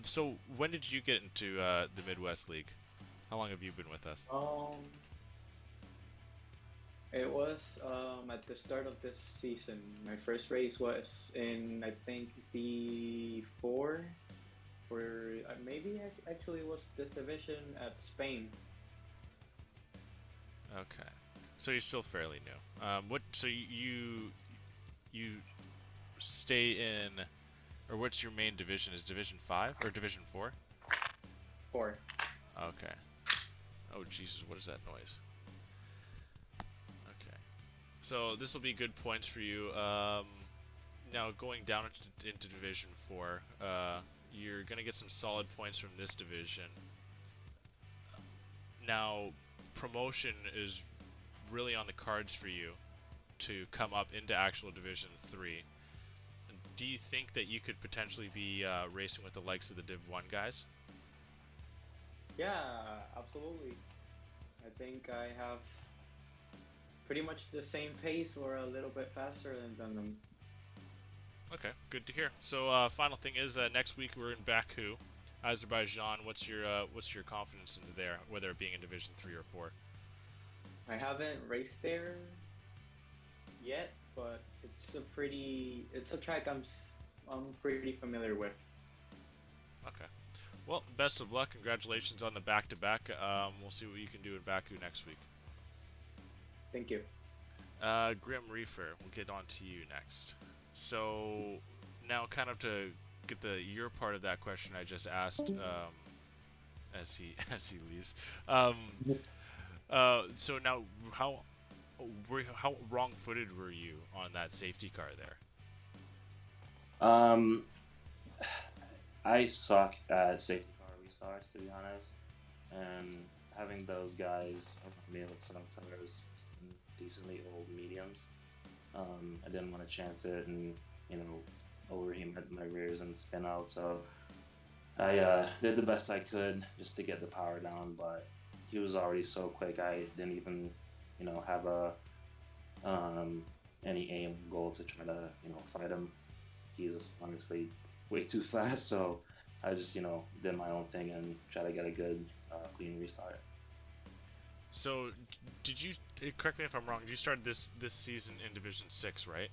So when did you get into the Midwest League? How long have you been with us? It was at the start of this season. My first race was in, I think, D4, or maybe actually it was this division at Spain. Okay, so you're still fairly new. So you stay in, or what's your main division? Is Division 5 or Division 4? 4. Okay. Oh Jesus, what is that noise? Okay. So this will be good points for you. Now going down into Division 4, you're gonna get some solid points from this division. Now, promotion is really on the cards for you to come up into actual Division 3. Do you think that you could potentially be racing with the likes of the Div 1 guys? Yeah, absolutely. I think I have pretty much the same pace or a little bit faster than them. Okay, good to hear. So final thing is next week we're in Baku, Azerbaijan. What's your confidence into there, whether it being in Division 3 or 4? I haven't raced there yet, but it's a track I'm pretty familiar with. Okay. Well, best of luck. Congratulations on the back-to-back. We'll see what you can do in Baku next week. Thank you. Grim Reefer, we'll get on to you next. So now, kind of to get your part of that question I just asked, as he leaves. So now, how wrong-footed were you on that safety car there? I suck at safety car restarts, to be honest, and having those guys around me with soft tires and decently old mediums, I didn't want to chance it and overheat my rears and spin out. So I did the best I could just to get the power down, but he was already so quick. I didn't even have any aim goal to try to fight him. He's honestly way too fast, so I just did my own thing and try to get a good clean restart. So did you, correct me if I'm wrong, you started this season in Division 6, right?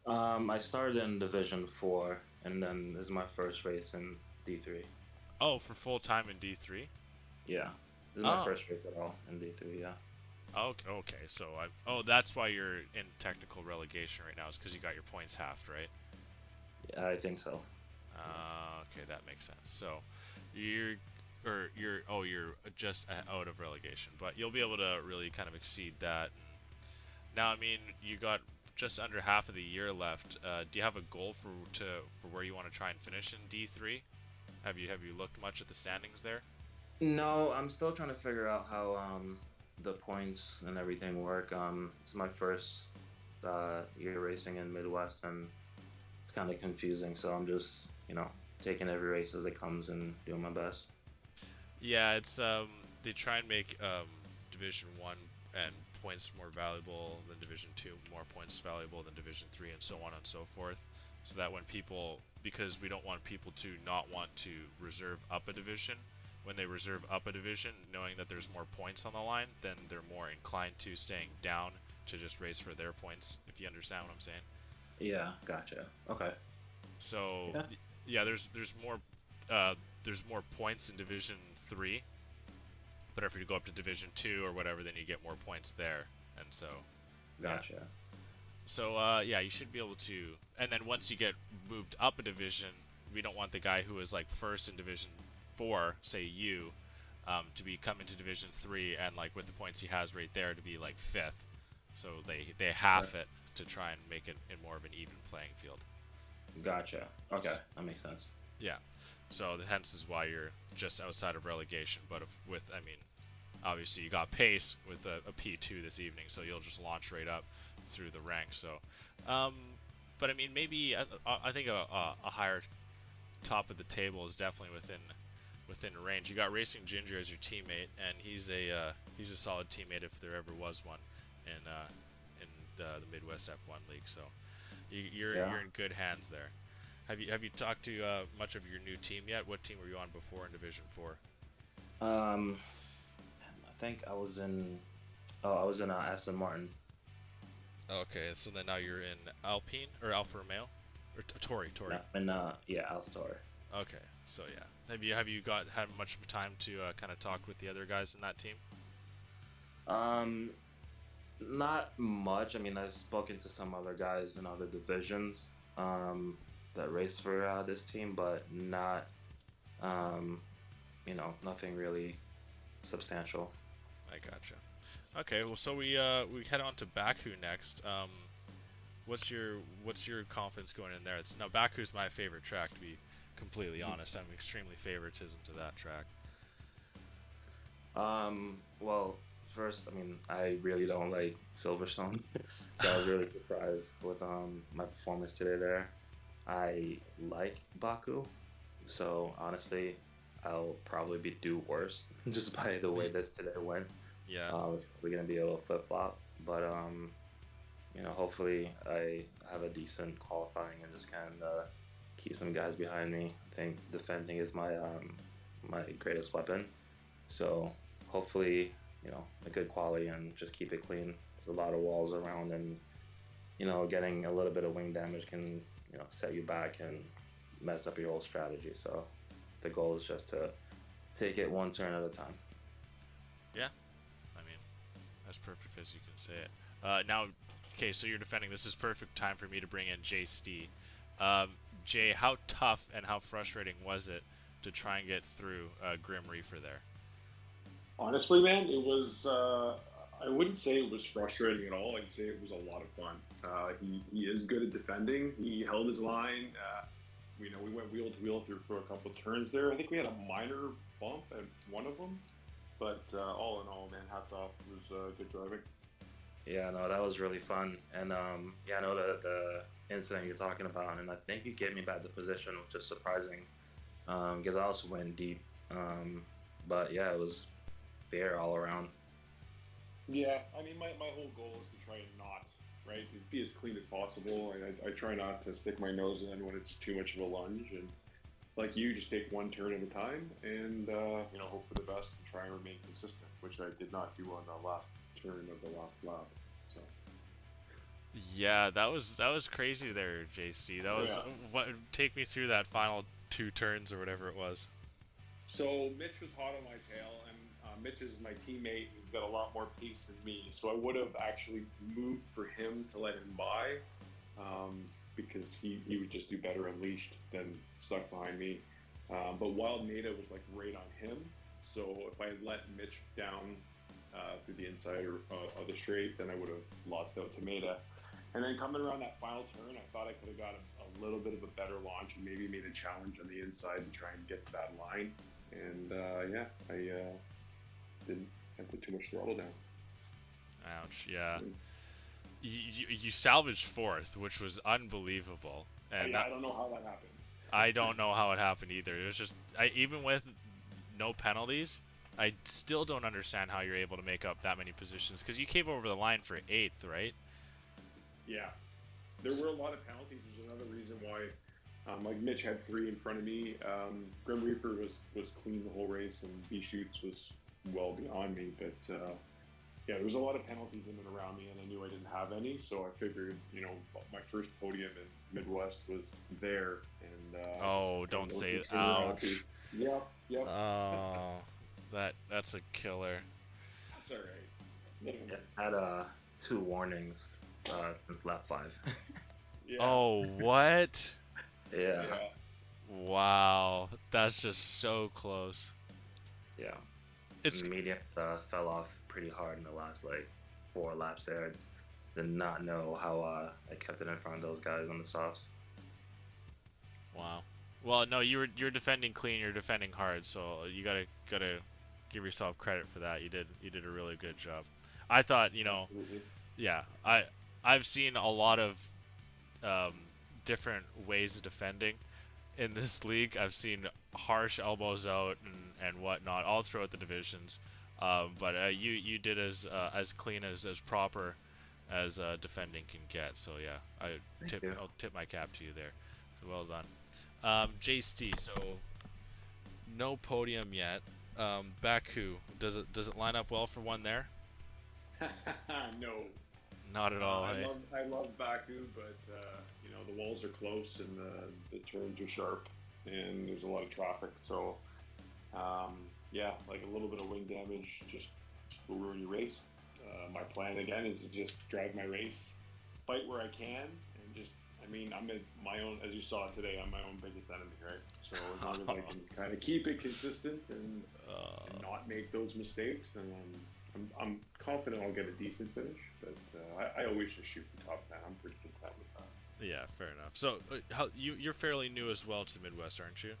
I started in Division 4, and then this is my first race in D3. Oh, for full time in D3? Yeah, this is my first race at all in D3. Yeah. Okay. So that's why you're in technical relegation right now, is because you got your points halved, right? Yeah, I think so. Okay, that makes sense. So you're just out of relegation, but you'll be able to really kind of exceed that. Now, I mean, you got just under half of the year left. Do you have a goal for where you want to try and finish in D3? Have you looked much at the standings there? No, I'm still trying to figure out how the points and everything work. It's my first year racing in Midwest, and it's kind of confusing. So I'm just taking every race as it comes and doing my best. Yeah, it's they try and make Division 1 and points more valuable than Division 2, more points valuable than Division 3, and so on and so forth. So that when people, because we don't want people to not want to reserve up a division, when they reserve up a division, knowing that there's more points on the line, then they're more inclined to staying down to just race for their points, if you understand what I'm saying. Yeah, gotcha. Okay. So yeah, there's more points in Division 3, but if you go up to Division 2 or whatever, then you get more points there, and so Gotcha. yeah. So yeah, you should be able to, and then once you get moved up a division, we don't want the guy who is like first in Division 4, say you, to be coming to Division 3 and like with the points he has right there to be like 5th. So they half it to try and make it in more of an even playing field. Gotcha. Okay, that makes sense. Yeah. So hence is why you're just outside of relegation. But I mean, obviously you got pace with a P2 this evening, so you'll just launch right up through the ranks. So, but I mean, maybe I think a higher top of the table is definitely within range. You got Racing Ginger as your teammate, and he's a solid teammate if there ever was one in the Midwest F1 League. So you're in good hands there. Have you talked to much of your new team yet? What team were you on before in Division 4? I think I was in Aston Martin. Okay, so then now you're in Alpine or Alfa Romeo or Tori. Alfa Tori. Okay, so yeah, have you had much of a time to kind of talk with the other guys in that team? Not much. I mean, I've spoken to some other guys in other divisions that race for this team, but not, nothing really substantial. I gotcha. Okay, well, so we head on to Baku next. What's your confidence going in there? Now Baku's my favorite track, to be completely honest. I'm extremely favoritism to that track. Well, first, I mean, I really don't like Silverstone, so I was really surprised with my performance today there. I like Baku, so honestly, I'll probably do worse just by the way this today went. Yeah. We're gonna be a little flip flop, but hopefully I have a decent qualifying and just kind of keep some guys behind me. I think defending is my greatest weapon, so hopefully a good quality and just keep it clean. There's a lot of walls around, and getting a little bit of wing damage can set you back and mess up your whole strategy. So the goal is just to take it one turn at a time. Yeah, I mean, as perfect as you can say it. Now, okay, so you're defending. This is perfect time for me to bring in Jay Stee. Jay, how tough and how frustrating was it to try and get through Grim Reaper there? Honestly, man, it was. I wouldn't say it was frustrating at all. I'd say it was a lot of fun. He is good at defending. He held his line. We went wheel to wheel through for a couple of turns there. I think we had a minor bump at one of them, but all in all, man, hats off. It was good driving. Yeah, no, that was really fun. And I know the incident you're talking about, and I think you gave me back the position, which is surprising because I also went deep. But yeah, it was fair all around. Yeah, I mean, my whole goal is to try and not, right, be as clean as possible. I try not to stick my nose in when it's too much of a lunge, and like you, just take one turn at a time and hope for the best and try and remain consistent, which I did not do on the last turn of the last lap. So. Yeah, that was crazy there, JC. That was take me through that final 2 turns or whatever it was. So Mitch was hot on my tail, and Mitch is my teammate. He's got a lot more pace than me, so I would have actually moved for him to let him by, because he would just do better unleashed than stuck behind me. But Wild Nada was like right on him, so if I had let Mitch down through the inside of the straight, then I would have lost out to Maida. And then coming around that final turn, I thought I could have got a little bit of a better launch and maybe made a challenge on the inside to try and get to that line. And I didn't put too much throttle down. Ouch, yeah. You salvaged 4th, which was unbelievable. And I don't know how that happened. I don't know how it happened either. It was just, even with no penalties, I still don't understand how you're able to make up that many positions, because you came over the line for 8th, right? Yeah, there were a lot of penalties. There's another reason why. Like Mitch had 3 in front of me. Grim Reaper was clean the whole race, and B Shoots was well beyond me. But yeah, there was a lot of penalties in and around me, and I knew I didn't have any, so I figured, my first podium in Midwest was there. And oh, don't say it. Ouch. Yep. Oh, that's a killer. That's all right. Yeah, I had 2 warnings since lap 5. Yeah. Oh, what? Yeah. Wow, that's just so close. Yeah. It's The medium fell off pretty hard in the last 4 laps there. I did not know how I kept it in front of those guys on the softs. wow. Well, no, you're defending clean, you're defending hard, so you gotta give yourself credit for that. You did a really good job. I thought, Absolutely. yeah, I've seen a lot of different ways of defending in this league. I've seen harsh elbows out and whatnot all throughout the divisions, but you did as clean as proper as defending can get. So yeah, I'll tip my cap to you there. So well done. JST, so no podium yet. Baku, does it line up well for one there? No. Not at all. Hey? I love Baku, but the walls are close and the turns are sharp, and there's a lot of traffic. So yeah, like a little bit of wing damage just will ruin your race. My plan again is to just drive my race, fight where I can, and just. I'm my own, as you saw today, I'm my own biggest enemy, right? So as long as I can kind of keep it consistent and not make those mistakes, then I'm confident I'll get a decent finish. But I always just shoot the top 10. I'm pretty content with that. Yeah, fair enough. So you're fairly new as well to the Midwest, aren't you?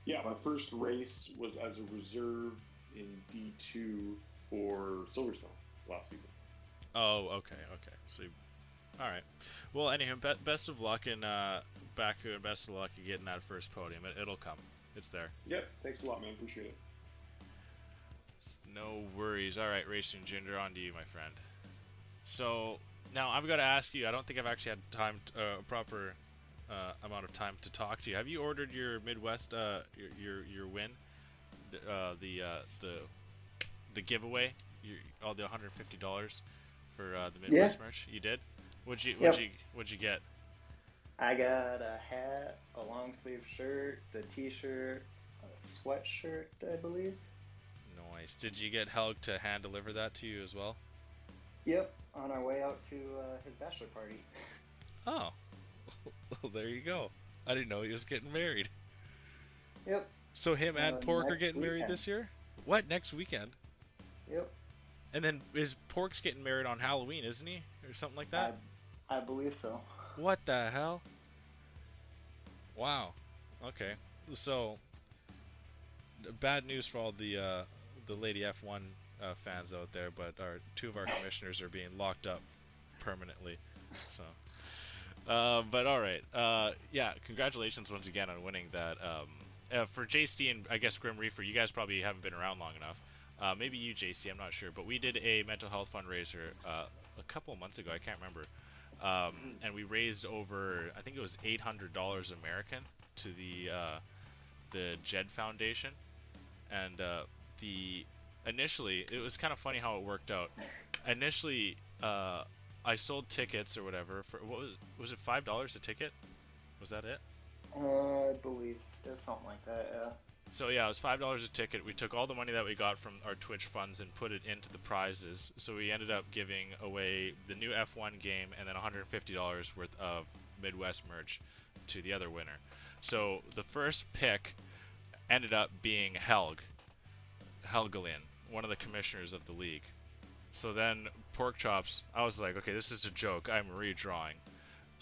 Yeah, my first race was as a reserve in D2 for Silverstone last season. Oh, okay. So. All right. Well, anyhow, best of luck in Baku, and best of luck in getting that first podium. It'll come. It's there. Yep. Thanks a lot, man. Appreciate it. No worries. All right, Racing Ginger, on to you, my friend. So now I'm going to ask you. I don't think I've actually had time, proper amount of time to talk to you. Have you ordered your Midwest, your win, the giveaway, all the $150 for the Midwest merch? You did. What'd you get? I got a hat, a long sleeve shirt, the t-shirt, a sweatshirt, I believe. Nice. Did you get Helg to hand deliver that to you as well? Yep, on our way out to his bachelor party. Oh, well, there you go. I didn't know he was getting married. Yep. So him and Pork are getting married weekend. this year? What, next weekend? Yep. And then is Pork's getting married on Halloween, isn't he? Or something like that? I believe so. What the hell? Wow. Okay. So, bad news for all the Lady F1 fans out there, but 2 of our commissioners are being locked up permanently. So, but all right. Yeah, congratulations once again on winning that. For JC and I guess Grim Reaper, you guys probably haven't been around long enough. Maybe you, JC, I'm not sure, but we did a mental health fundraiser a couple of months ago. I can't remember. And we raised over, I think it was $800 American to the Jed Foundation. And initially, it was kind of funny how it worked out. Initially, I sold tickets or whatever for, what was it $5 a ticket? Was that it? I believe there's something like that, yeah. So yeah, it was $5 a ticket. We took all the money that we got from our Twitch funds and put it into the prizes. So we ended up giving away the new F1 game and then $150 worth of Midwest merch to the other winner. So the first pick ended up being Helgelin, one of the commissioners of the league. So then Pork Chops, I was like, okay, this is a joke. I'm redrawing.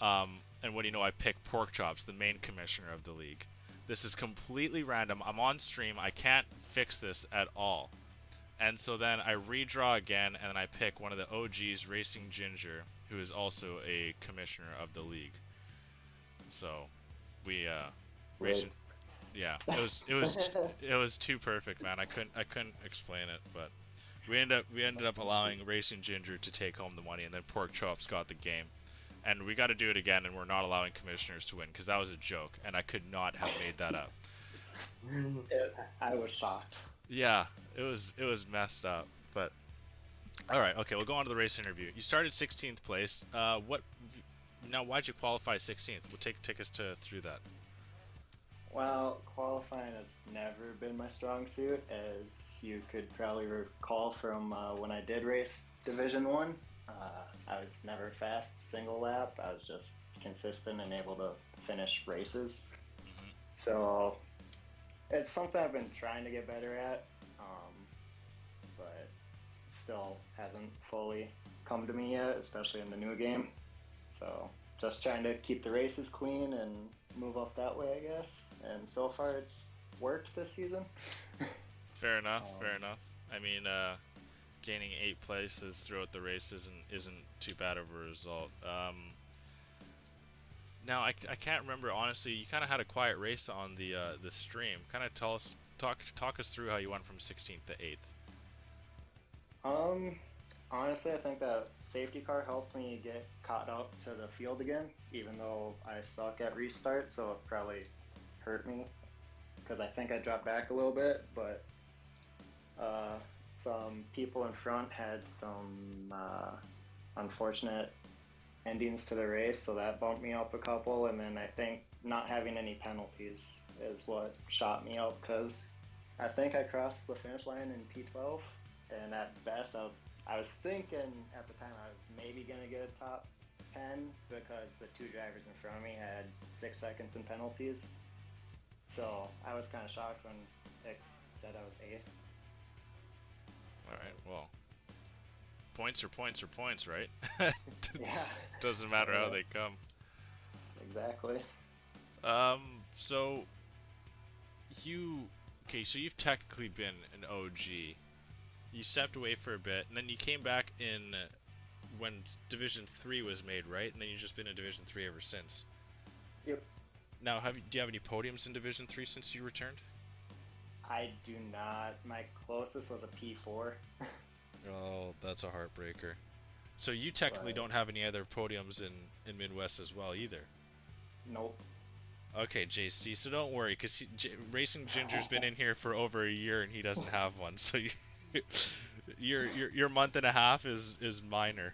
And what do you know? I picked Pork Chops, the main commissioner of the league. This is completely random. I'm on stream. I can't fix this at all. And so then I redraw again, and then I pick one of the OGs, Racing Ginger, who is also a commissioner of the league. So we Racing Yeah, it was too perfect, man. I couldn't explain it, but we ended up allowing Racing Ginger to take home the money, and then Pork Chops got the game. And we got to do it again, and we're not allowing commissioners to win because that was a joke, and I could not have made that up. I was shocked. Yeah, it was messed up, but all right, okay, we'll go on to the race interview. You started 16th place. Why'd you qualify 16th? We'll take us through that. Well, qualifying has never been my strong suit, as you could probably recall from when I did race Division 1. I was never fast single lap. I was just consistent and able to finish races. Mm-hmm. So it's something I've been trying to get better at, but still hasn't fully come to me yet, especially in the new game. So just trying to keep the races clean and move up that way, I guess. And so far it's worked this season. Fair enough. I mean, gaining 8 places throughout the race isn't too bad of a result. Now I can't remember, honestly. You kind of had a quiet race on the stream. Kind of talk us through how you went from 16th to 8th. Honestly, I think that safety car helped me get caught up to the field again, even though I suck at restart, so it probably hurt me because I think I dropped back a little bit, but some people in front had some unfortunate endings to the race, so that bumped me up a couple, and then I think not having any penalties is what shot me up, because I think I crossed the finish line in P12, and at best I was thinking at the time I was maybe going to get a top 10 because the 2 drivers in front of me had 6 seconds in penalties. So I was kind of shocked when it said I was 8th. Alright, well, points are points, right? Yeah. Doesn't matter how they come. Exactly. So you've technically been an OG. You stepped away for a bit, and then you came back in when Division 3 was made, right? And then you've just been in Division 3 ever since. Yep. Now, do you have any podiums in Division 3 since you returned? I do not. My closest was a P4. Oh, that's a heartbreaker. So you technically don't have any other podiums in Midwest as well, either? Nope. Okay, JC, so don't worry, because Racing Ginger's been in here for over a year, and he doesn't have one, so your month and a half is minor.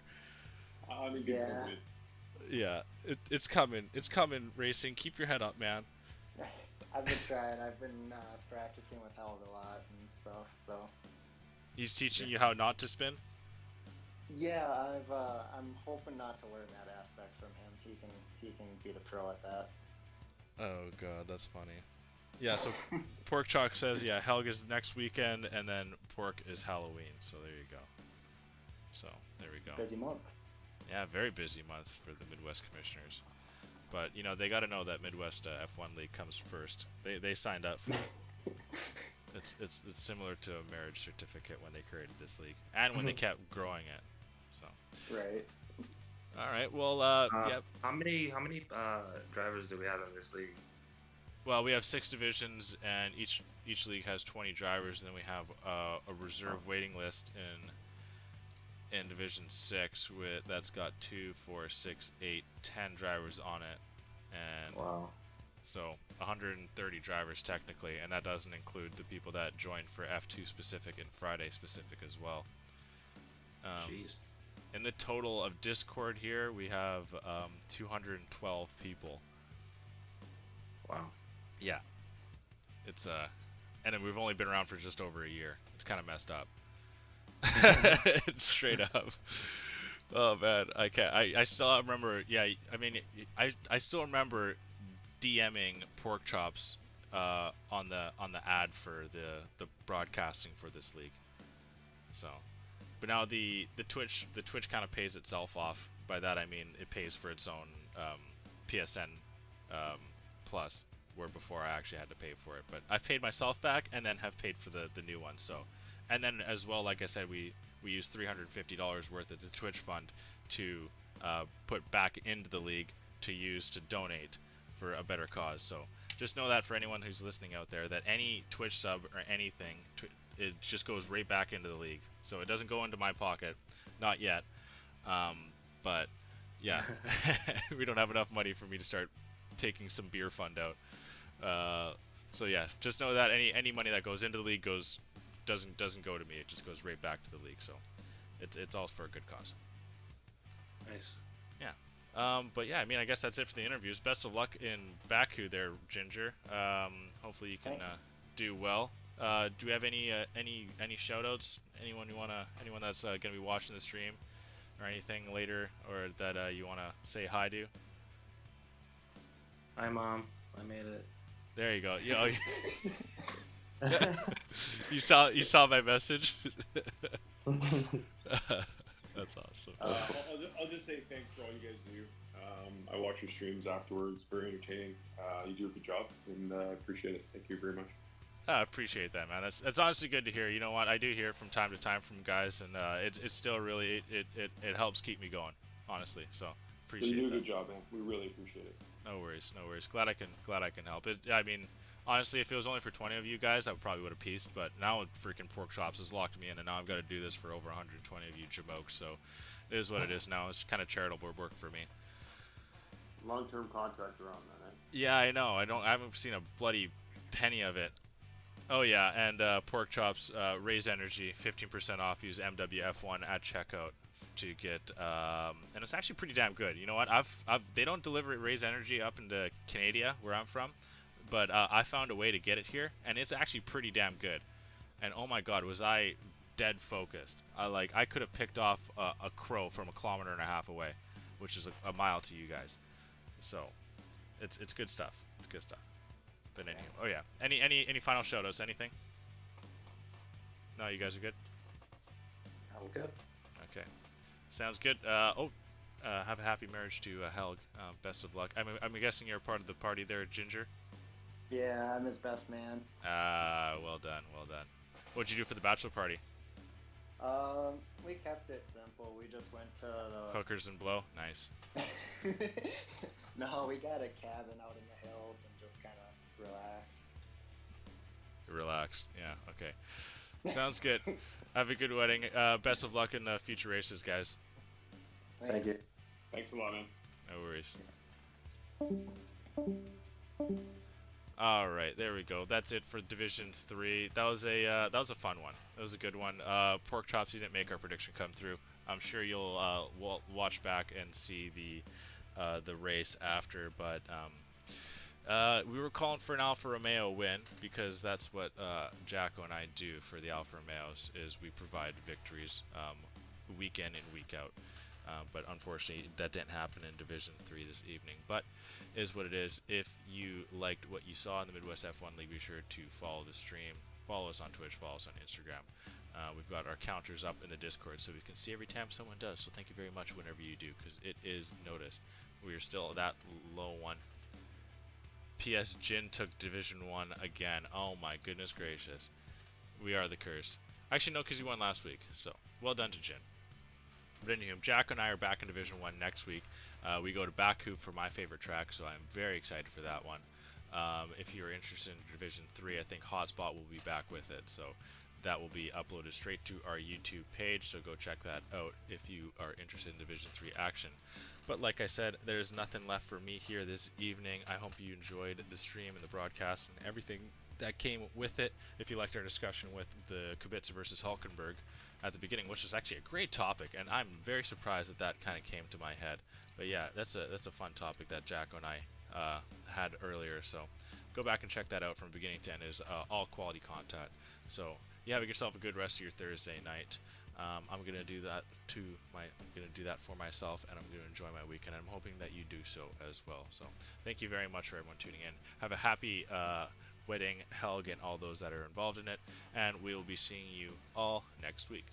I'm in good COVID. Yeah, it's coming. It's coming, Racing. Keep your head up, man. I've been trying. I've been practicing with Helg a lot and stuff. So he's teaching you how not to spin. Yeah, I'm hoping not to learn that aspect from him. He can be the pro at that. Oh god, that's funny. Yeah, so Pork Chalk says, yeah, Helg is next weekend, and then Pork is Halloween. So there you go. So there we go. Busy month. Yeah, very busy month for the Midwest Commissioners. But you know they got to know that Midwest F1 League comes first. They signed up for it. It's similar to a marriage certificate when they created this league, and when they kept growing it. So. Right. All right. Well, yep. How many drivers do we have in this league? Well, we have 6 divisions, and each league has 20 drivers, and then we have a reserve waiting list in Division 6 that's got 2, 4, 6, 8, 10 drivers on it, and wow. So 130 drivers technically, and that doesn't include the people that joined for F2 specific and Friday specific as well. Jeez. In the total of Discord here, we have 212 people. Wow. Yeah. It's and then we've only been around for just over a year. It's kind of messed up. Straight up. Oh man, I can't. I still remember. Yeah, I mean, I still remember DMing Pork Chops on the ad for the broadcasting for this league. So, but now the Twitch kind of pays itself off. By that I mean it pays for its own PSN Plus, where before I actually had to pay for it. But I've paid myself back and then have paid for the new one. So, and then as well, like I said, we use $350 worth of the Twitch fund to put back into the league to use to donate for a better cause. So just know that for anyone who's listening out there, that any Twitch sub or anything, it just goes right back into the league. So it doesn't go into my pocket, not yet. But yeah, we don't have enough money for me to start taking some beer fund out. So yeah, just know that any money that goes into the league doesn't go to me. It just goes right back to the league. So it's all for a good cause. Nice. But yeah, I mean, I guess that's it for the interviews. Best of luck in Baku there, Ginger. Hopefully you can do well. Do we have any shoutouts? Anyone that's gonna be watching the stream or anything later, or that you wanna say hi to? Hi, Mom. I made it. There you go. You saw my message. That's awesome. I'll just say thanks for all you guys do. I watch your streams afterwards. Very entertaining. You do a good job, and I appreciate it. Thank you very much. I appreciate that, man. That's honestly good to hear. You know what? I do hear from time to time from guys, and it's still really it helps keep me going. Honestly, so appreciate You do a that. good job, man. We really appreciate it. No worries. Glad I can help. I mean, honestly, if it was only for 20 of you guys, I probably would have pieced. But now freaking Pork Chops has locked me in, and now I've got to do this for over 120 of you jamokes. So it is what it is now. It's kind of charitable work for me. Long-term contract around that, eh? Yeah, I know. I haven't seen a bloody penny of it. Oh yeah, and Pork Chops, Raise Energy, 15% off. Use MWF1 at checkout to get, and it's actually pretty damn good. You know what? They don't deliver Raise Energy up into Canada, where I'm from, but I found a way to get it here, and it's actually pretty damn good. And oh my God, was I dead focused? I could have picked off a crow from 1.5 kilometers away, which is a mile to you guys. So, it's good stuff. It's good stuff. But anyway, oh yeah. Any final shoutouts? Anything? No, you guys are good. I'm good. Okay, sounds good. Have a happy marriage to Helg. Best of luck. I'm guessing you're a part of the party there, Ginger. Yeah, I'm his best man. Well done. What'd you do for the bachelor party? We kept it simple. We just went to the... Hookers and blow. Nice. No, we got a cabin out in the hills and just kind of relaxed. Relaxed. Yeah. Okay. Sounds good. Have a good wedding. Best of luck in the future races, guys. Thank you. Thanks a lot, man. No worries. All right, there we go. That's it for Division 3. That was a fun one. That was a good one. Pork Chops, you didn't make our prediction come through. I'm sure you'll watch back and see the race after, but we were calling for an Alfa Romeo win because that's what Jacko and I do for the Alfa Romeos, is we provide victories week in and week out. But unfortunately, that didn't happen in Division 3 this evening. But is what it is. If you liked what you saw in the Midwest F1 League, be sure to follow the stream. Follow us on Twitch. Follow us on Instagram. We've got our counters up in the Discord so we can see every time someone does. So thank you very much whenever you do, because it is noticed. We are still that low one. P.S. Jin took Division 1 again. Oh my goodness gracious. We are the curse. Actually, no, because he won last week. So well done to Jin. But anyway, Jacko and I are back in Division 1 next week. We go to Baku for my favorite track, so I'm very excited for that one. If you're interested in Division 3, I think Hotspot will be back with it, so that will be uploaded straight to our YouTube page, so go check that out if you are interested in Division 3 action. But like I said, there's nothing left for me here this evening. I hope you enjoyed the stream and the broadcast and everything that came with it. If you liked our discussion with the Kubica versus Hulkenberg at the beginning, which was actually a great topic, and I'm very surprised that kind of came to my head. But yeah, that's a fun topic that Jacko and I had earlier, so go back and check that out from beginning to end. Is all quality content. So you have yourself a good rest of your Thursday night. I'm gonna do that for myself, and I'm gonna enjoy my weekend. I'm hoping that you do so as well. So thank you very much for everyone tuning in. Have a happy wedding, Helg, and all those that are involved in it, and we will be seeing you all next week.